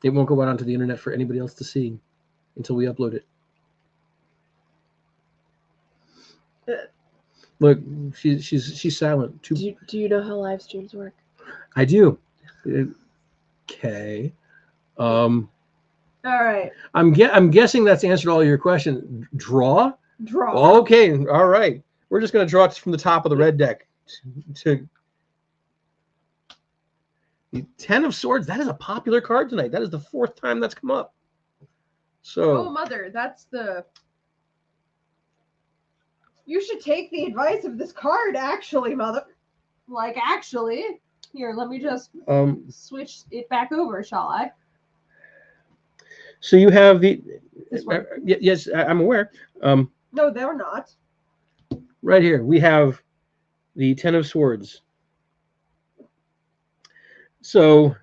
It won't go out onto the internet for anybody else to see until we upload it. Look, she's silent. Do you know how live streams work? I do. Okay. All right. I'm guessing that's answered all your questions. Draw. Okay. All right. We're just going to draw it from the top of the red deck. To the 10 of Swords. That is a popular card tonight. That is the 4th time that's come up. So. Oh, Mother, that's the. You should take the advice of this card, actually, Mother. Like, actually. Here, let me just switch it back over, shall I? So you have the. This one. Yes, I'm aware. No, they're not. Right here, we have the 10 of Swords. So.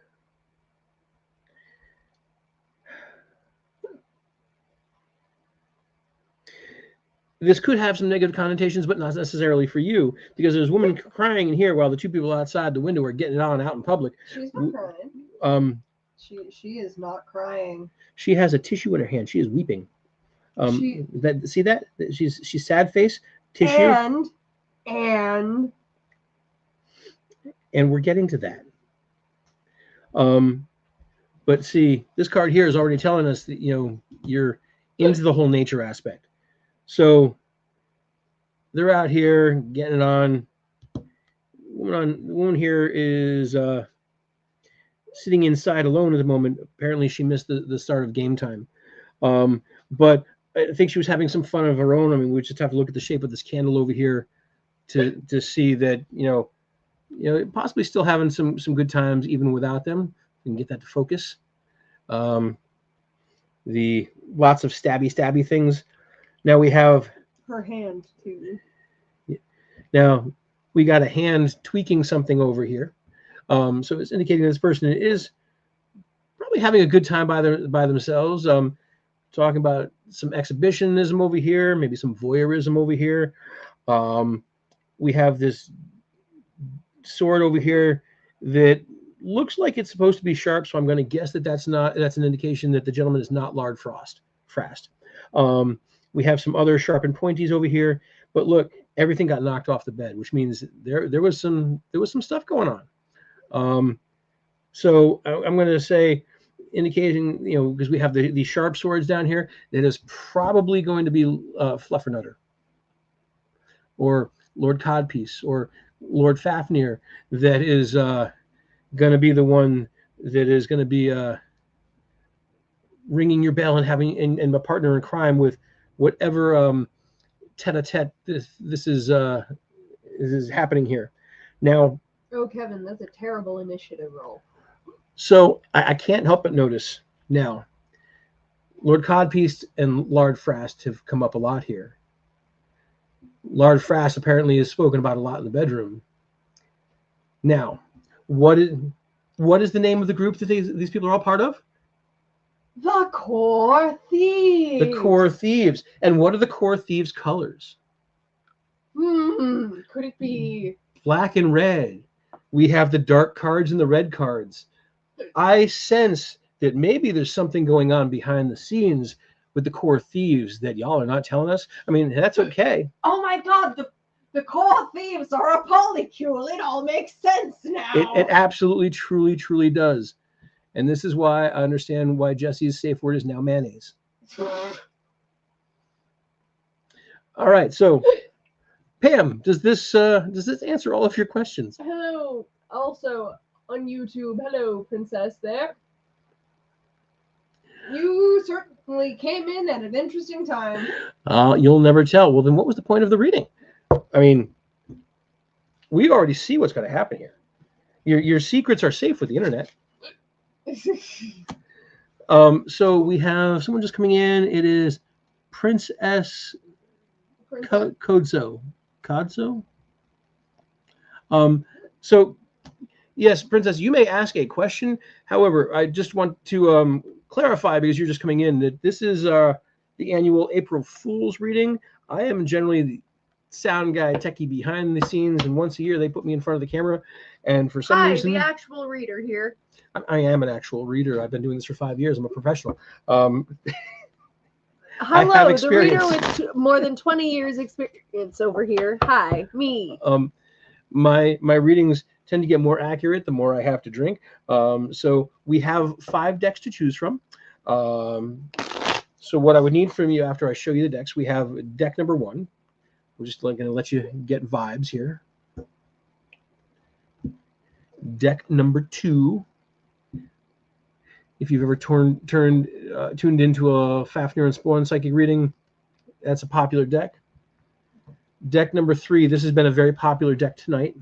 This could have some negative connotations, but not necessarily for you, because there's a woman crying in here while the two people outside the window are getting it on out in public. She's not crying. She is not crying. She has a tissue in her hand. She is weeping. See that? She's sad face, tissue. And we're getting to that. But see, this card here is already telling us that you're into the whole nature aspect. So they're out here getting it on. The woman here is sitting inside alone at the moment. Apparently, she missed the start of game time. But I think she was having some fun of her own. I mean, we just have to look at the shape of this candle over here to see that possibly still having some good times even without them. We can get that to focus. The lots of stabby things. Now we have her hand too. Now we got a hand tweaking something over here. So it's indicating this person is probably having a good time by themselves. Talking about some exhibitionism over here, maybe some voyeurism over here. We have this sword over here that looks like it's supposed to be sharp, so I'm going to guess that that's an indication that the gentleman is not Lard Frast. We have some other sharp and pointies over here, but look, everything got knocked off the bed, which means there was some stuff going on. So I'm going to say, indicating, because we have the sharp swords down here, that is probably going to be Fluffernutter, or Lord Codpiece, or Lord Fafnir, that is going to be the one that is going to be ringing your bell and having and a partner in crime with whatever tete-a-tete this is happening here. Now, Oh, Kevin, that's a terrible initiative roll. So I can't help but notice now, Lord Codpiece and Lard Frast have come up a lot here. Lard Frast apparently is spoken about a lot in the bedroom. Now, what is the name of the group that these people are all part of? The Core Thieves. The Core Thieves. And what are the Core Thieves' colors? Could it be Black and red. We have the dark cards and the red cards. I sense that maybe there's something going on behind the scenes with the Core Thieves that y'all are not telling us. I mean, that's okay. Oh my God, the Core Thieves are a polycule. It all makes sense now. It absolutely, truly, truly does. And this is why I understand why Jesse's safe word is now mayonnaise. All right, so Pam, does this answer all of your questions? Hello, also on YouTube. Hello, Princess there. You certainly came in at an interesting time. You'll never tell. Well, then what was the point of the reading? I mean, we already see what's going to happen here. Your secrets are safe with the internet. So we have someone just coming in. It is Princess Kodzo. So yes, Princess, you may ask a question. However, I just want to clarify, because you're just coming in, that this is the annual April Fool's reading. I am generally the sound guy, techie behind the scenes, and once a year they put me in front of the camera. And for some reason, the actual reader here. I am an actual reader. I've been doing this for 5 years. I'm a professional. Hello, the reader with more than 20 years experience over here. Hi, me. My readings tend to get more accurate the more I have to drink. So we have 5 decks to choose from. So what I would need from you after I show you the decks, we have deck number 1. We're just going to let you get vibes here. Deck number 2. If you've ever tuned into a Fafnir and Spawn psychic reading, that's a popular deck. Deck number 3. This has been a very popular deck tonight.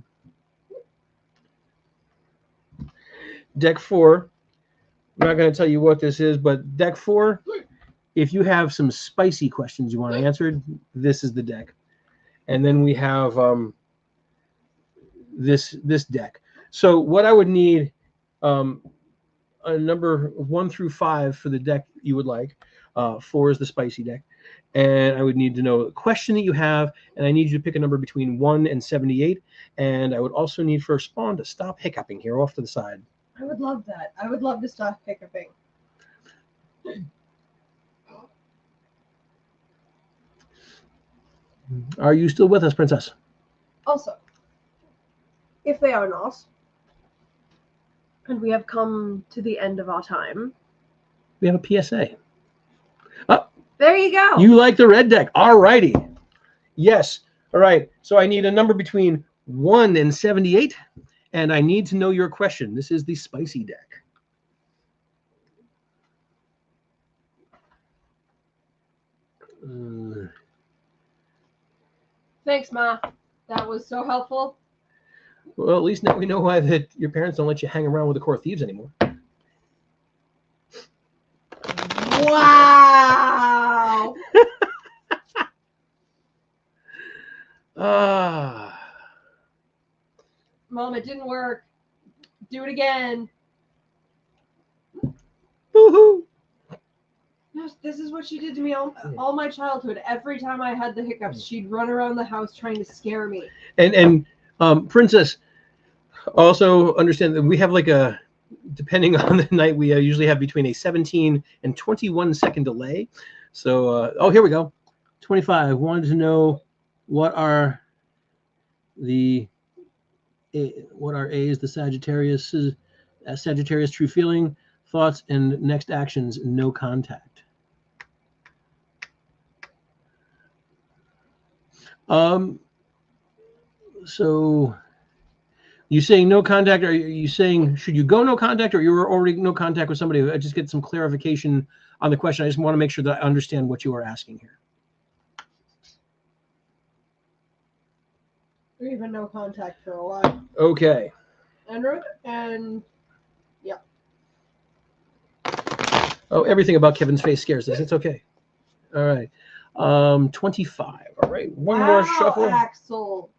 Deck 4. I'm not going to tell you what this is, but deck 4. If you have some spicy questions you want answered, this is the deck. And then we have this deck. So what I would need, a number 1 through 5 for the deck you would like. 4 is the spicy deck. And I would need to know a question that you have, and I need you to pick a number between 1 and 78. And I would also need for Spawn to stop hiccuping here off to the side. I would love that. I would love to stop hiccuping. Are you still with us, Princess? Also, if they are not, and we have come to the end of our time, We have a PSA. Oh, there you go. you like the red deck. All righty. Yes. All right. So I need a number between 1 and 78, and I need to know your question. This is the spicy deck. Thanks, Ma. That was so helpful. Well, at least now we know why that your parents don't let you hang around with the Core Thieves anymore. Wow. Mom, it didn't work. Do it again. Woohoo! Yes, this is what she did to me all my childhood. Every time I had the hiccups, she'd run around the house trying to scare me. And Princess, also understand that we have like a, depending on the night, we usually have between a 17 and 21 second delay. So, oh, here we go. 25. Wanted to know what are A's, the Sagittarius true feeling, thoughts, and next actions. No contact. So you saying no contact? Are you saying should you go no contact, or you were already no contact with somebody? I just get some clarification on the question. I just want to make sure that I understand what you are asking here. We've been no contact for a while. Okay. And yeah. Oh, everything about Kevin's face scares us. It's okay. All right. 25. All right. One more shuffle. Axel.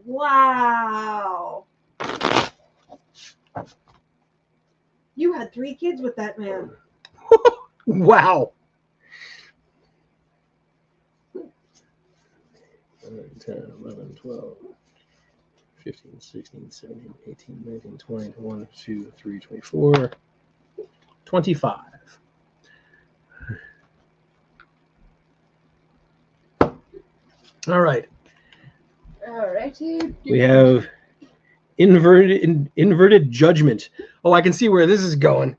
Wow. You had 3 kids with that man. Wow. 10, 11, 12, 15, 16, 17, 18, 19, 20, 21, 22, 23, 24, 25. All right. All righty. We have inverted judgment. Oh, I can see where this is going.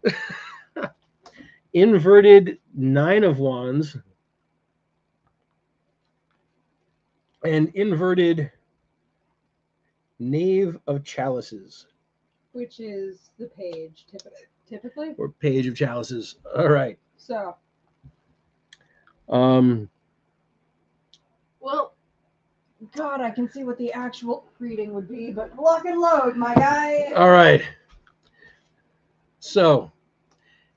Inverted 9 of Wands and inverted Knave of Chalices. Which is the page, typically. Or Page of Chalices. All right. So. Well, God, I can see what the actual reading would be, but lock and load, my guy. All right. So,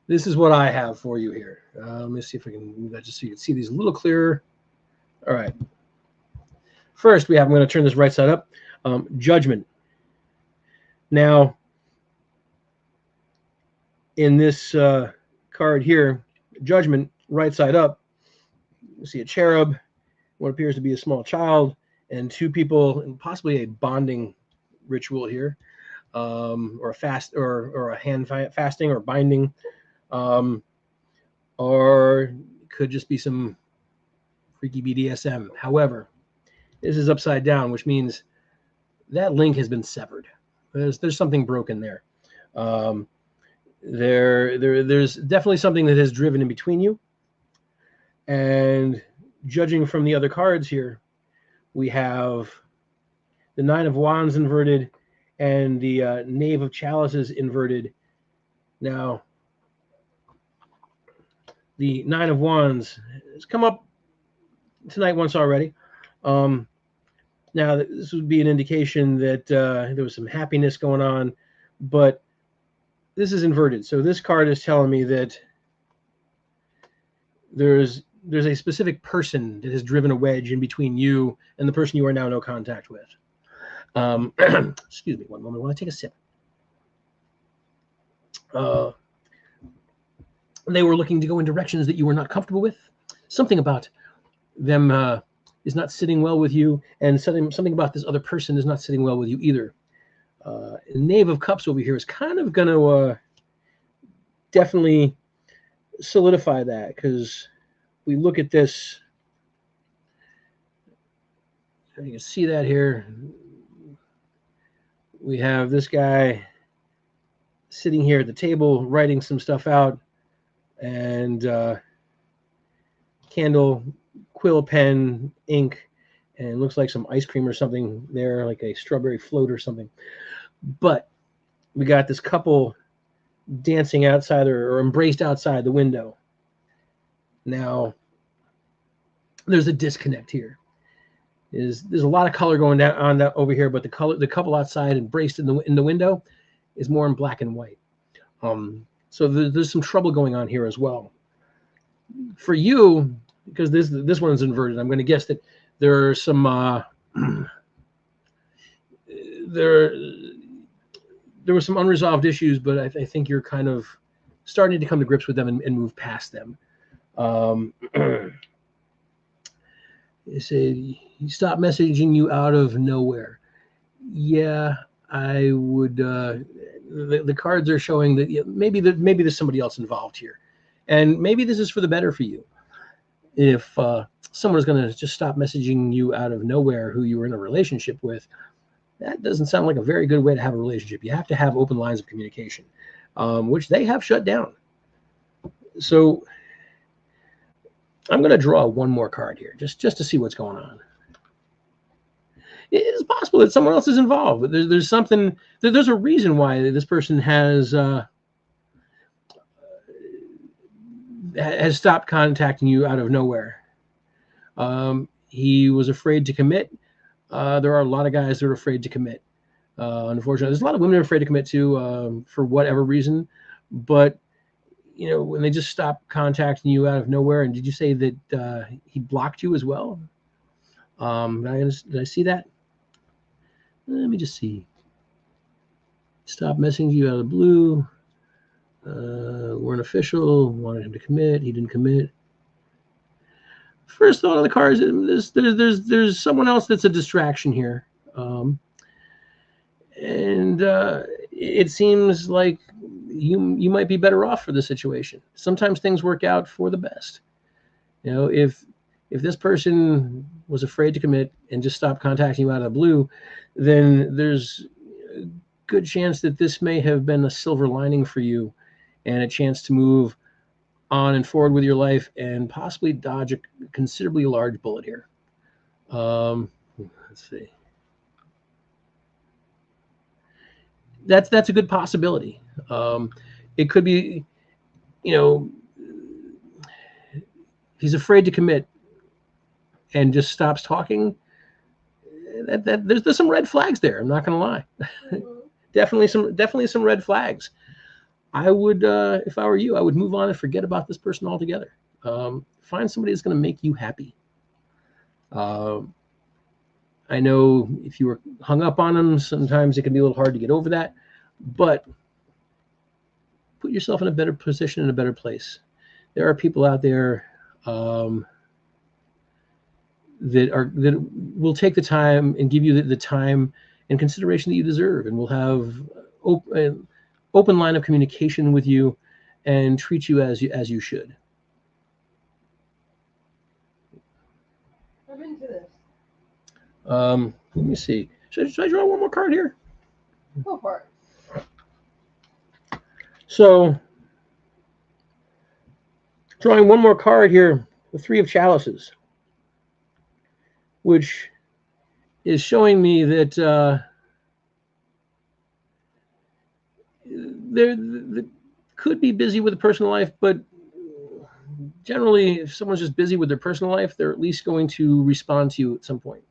this is what I have for you here. Let me see if I can move that just so you can see these a little clearer. All right. First, I'm going to turn this right side up. Judgment. Now, in this card here, Judgment, right side up, you see a cherub, what appears to be a small child, and 2 people, and possibly a bonding ritual here, or a fast, or a hand fasting or binding, or could just be some freaky BDSM. However, this is upside down, which means that link has been severed. There's something broken there. There's definitely something that has driven in between you. And judging from the other cards here, we have the 9 of Wands inverted and the Knave of Chalices inverted. Now, the 9 of Wands has come up tonight once already. Now, this would be an indication that there was some happiness going on, but this is inverted. So this card is telling me that there's a specific person that has driven a wedge in between you and the person you are now no contact with. Excuse me one moment while I take a sip. They were looking to go in directions that you were not comfortable with. Something about them is not sitting well with you, and something about this other person is not sitting well with you either. Knave of Cups over here is kind of going to definitely solidify that, because we look at this, you can see that here. We have this guy sitting here at the table writing some stuff out, and candle, quill pen, ink, and it looks like some ice cream or something there, like a strawberry float or something. But we got this couple dancing outside or embraced outside the window. Now, there's a disconnect here. There's a lot of color going down on that over here, but the couple outside embraced in the window is more in black and white. So there's some trouble going on here as well. For you, because this one's inverted, I'm going to guess that there are some there were some unresolved issues, but I think you're kind of starting to come to grips with them and move past them. They say he stopped messaging you out of nowhere. Yeah, I would. The cards are showing that maybe there's somebody else involved here, and maybe this is for the better for you. If someone is going to just stop messaging you out of nowhere who you were in a relationship with, that doesn't sound like a very good way to have a relationship. You have to have open lines of communication, which they have shut down. So I'm going to draw one more card here, just to see what's going on. It is possible that someone else is involved, but there's something. There's a reason why this person has stopped contacting you out of nowhere. He was afraid to commit. There are a lot of guys that are afraid to commit. Unfortunately, there's a lot of women that are afraid to commit too, for whatever reason. But when they just stop contacting you out of nowhere, and did you say that he blocked you as well? Did I see that? Let me just see. Stop messaging you out of the blue. Weren't official. Wanted him to commit. He didn't commit. First thought on the cards, there's someone else that's a distraction here, and it seems like you might be better off for the situation. Sometimes things work out for the best. If this person was afraid to commit and just stopped contacting you out of the blue, then there's a good chance that this may have been a silver lining for you and a chance to move on and forward with your life and possibly dodge a considerably large bullet here. Let's see. That's a good possibility. It could be, he's afraid to commit and just stops talking. There's some red flags there. I'm not going to lie. definitely some red flags. I would, if I were you, I would move on and forget about this person altogether. Find somebody that's going to make you happy. I know if you were hung up on them, sometimes it can be a little hard to get over that, but put yourself in a better position, in a better place. There are people out there that will take the time and give you the time and consideration that you deserve, and will have open line of communication with you and treat you as you should. I'm into this. Let me see. Should I draw one more card here? Go for it. So, drawing one more card here, the Three of Chalices, which is showing me that they could be busy with the personal life, but generally, if someone's just busy with their personal life, they're at least going to respond to you at some point.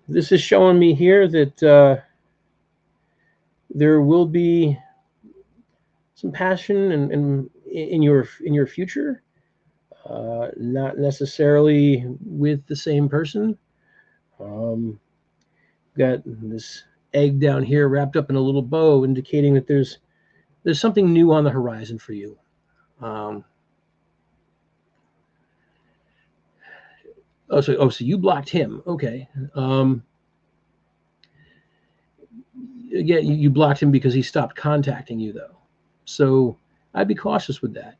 This is showing me here that there will be some passion in your future, not necessarily with the same person. Got this egg down here wrapped up in a little bow, indicating that there's something new on the horizon for you. So you blocked him. Okay. Again, you blocked him because he stopped contacting you, though. So I'd be cautious with that.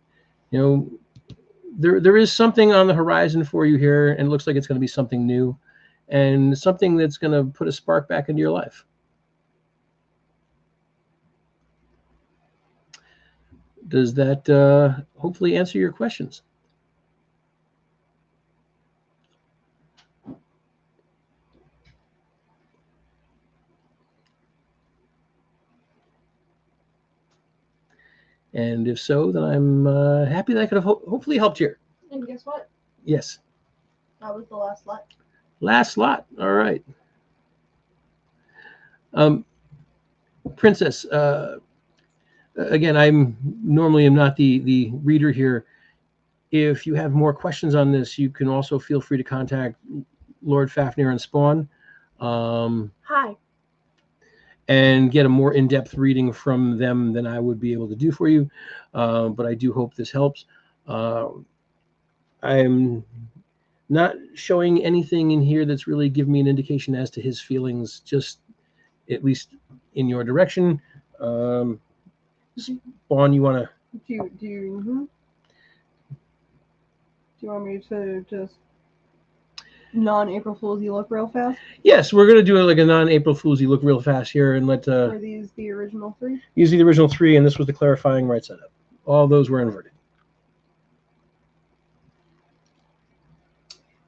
There is something on the horizon for you here, and it looks like it's going to be something new and something that's going to put a spark back into your life. Does that hopefully answer your questions? And if so, then I'm happy that I could have hopefully helped you. And guess what? Yes. That was the last lot. Last slot. All right. Princess, again, I'm normally not the reader here. If you have more questions on this, you can also feel free to contact Lord Fafnir and Spawn. Hi. and get a more in-depth reading from them than I would be able to do for you. But I do hope this helps. I'm not showing anything in here that's really giving me an indication as to his feelings, just at least in your direction. Spawn, you want to? Do you want me to just non-April Fool's you look real fast? Yes, we're going to do it like a non-April Fool's. You look real fast here and let. Were these the original 3? Usually the original 3, and this was the clarifying right side up. All those were inverted.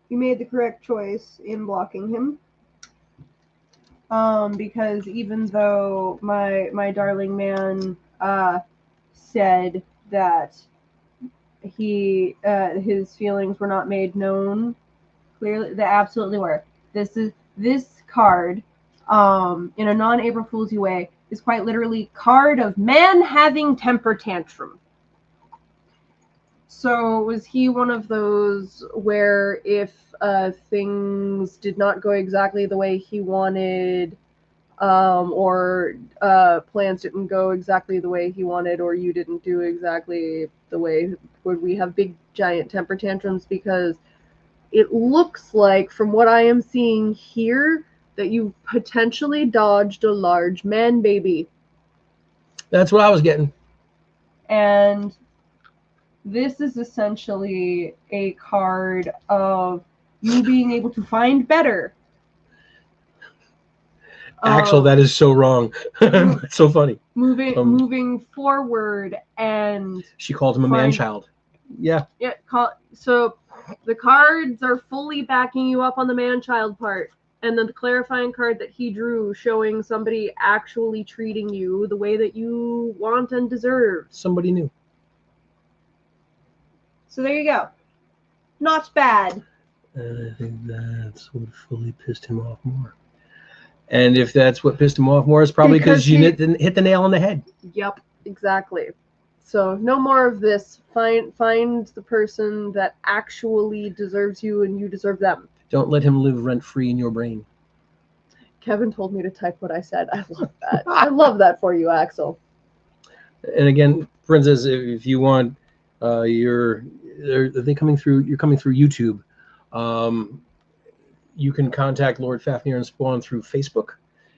You made the correct choice in blocking him. Because even though my darling man said that his feelings were not made known clearly, they absolutely were. This card, in a non-April Fool's way, is quite literally card of man having temper tantrum. So was he one of those where if things did not go exactly the way he wanted, or plans didn't go exactly the way he wanted, or you didn't do exactly the way, would we have big giant temper tantrums? Because it looks like, from what I am seeing here, that you potentially dodged a large man baby. That's what I was getting. And this is essentially a card of you being able to find better. Axel, that is so wrong. It's so funny. Moving forward, and she called him a man-child. Yeah. Yeah. So the cards are fully backing you up on the man-child part, and then the clarifying card that he drew showing somebody actually treating you the way that you want and deserve. Somebody new. So there you go. Not bad. And I think that's what fully pissed him off more. And if that's what pissed him off more, it's probably because you didn't hit the nail on the head. Yep, exactly. So no more of this. Find the person that actually deserves you, and you deserve them. Don't let him live rent-free in your brain. Kevin told me to type what I said. I love that. I love that for you, Axel. And again, Princess, if you want, you're coming through YouTube. You can contact Lord Fafnir and Spawn through Facebook.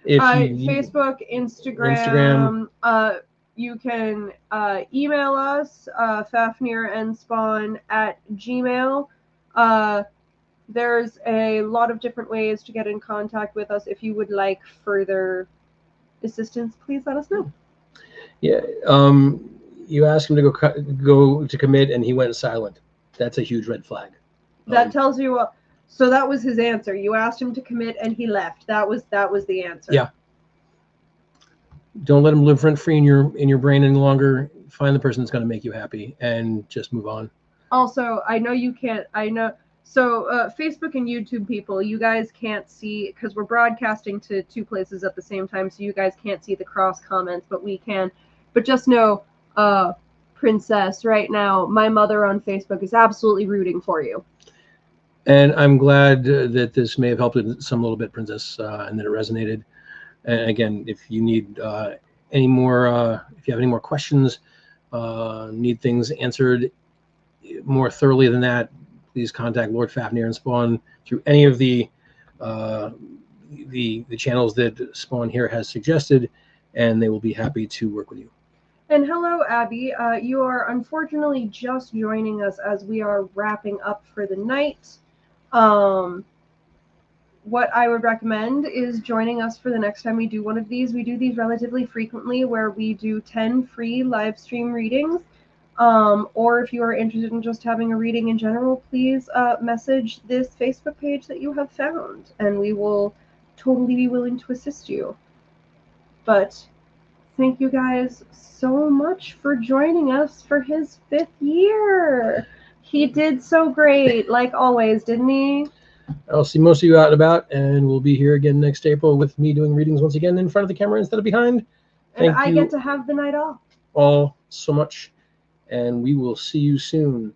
Facebook, Instagram. You can email us, fafnirandspawn@gmail. There's a lot of different ways to get in contact with us. If you would like further assistance, please let us know. Yeah. You asked him to go to commit, and he went silent. That's a huge red flag. That tells you what. So that was his answer. You asked him to commit, and he left. That was the answer. Yeah. Don't let him live rent-free in your brain any longer. Find the person that's going to make you happy, and just move on. Also, I know you can't. I know. So Facebook and YouTube people, you guys can't see, because we're broadcasting to 2 places at the same time, so you guys can't see the cross comments, but we can. But just know, Princess, right now, my mother on Facebook is absolutely rooting for you. And I'm glad that this may have helped some little bit, Princess, and that it resonated. And again, if you need any more, if you have any more questions, need things answered more thoroughly than that, please contact Lord Fafnir and Spawn through any of the channels that Spawn here has suggested, and they will be happy to work with you. And hello, Abby. You are unfortunately just joining us as we are wrapping up for the night. What I would recommend is joining us for the next time we do one of these. We do these relatively frequently, where we do 10 free live stream readings. Or if you are interested in just having a reading in general, please message this Facebook page that you have found, and we will totally be willing to assist you. But thank you guys so much for joining us for his 5th year. He did so great, like always, didn't he? I'll see most of you out and about, and we'll be here again next April with me doing readings once again in front of the camera instead of behind. And I get to have the night off. All so much, and we will see you soon.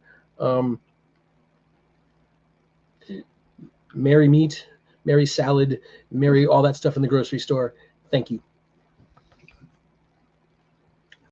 Merry meat, merry salad, merry all that stuff in the grocery store. Thank you.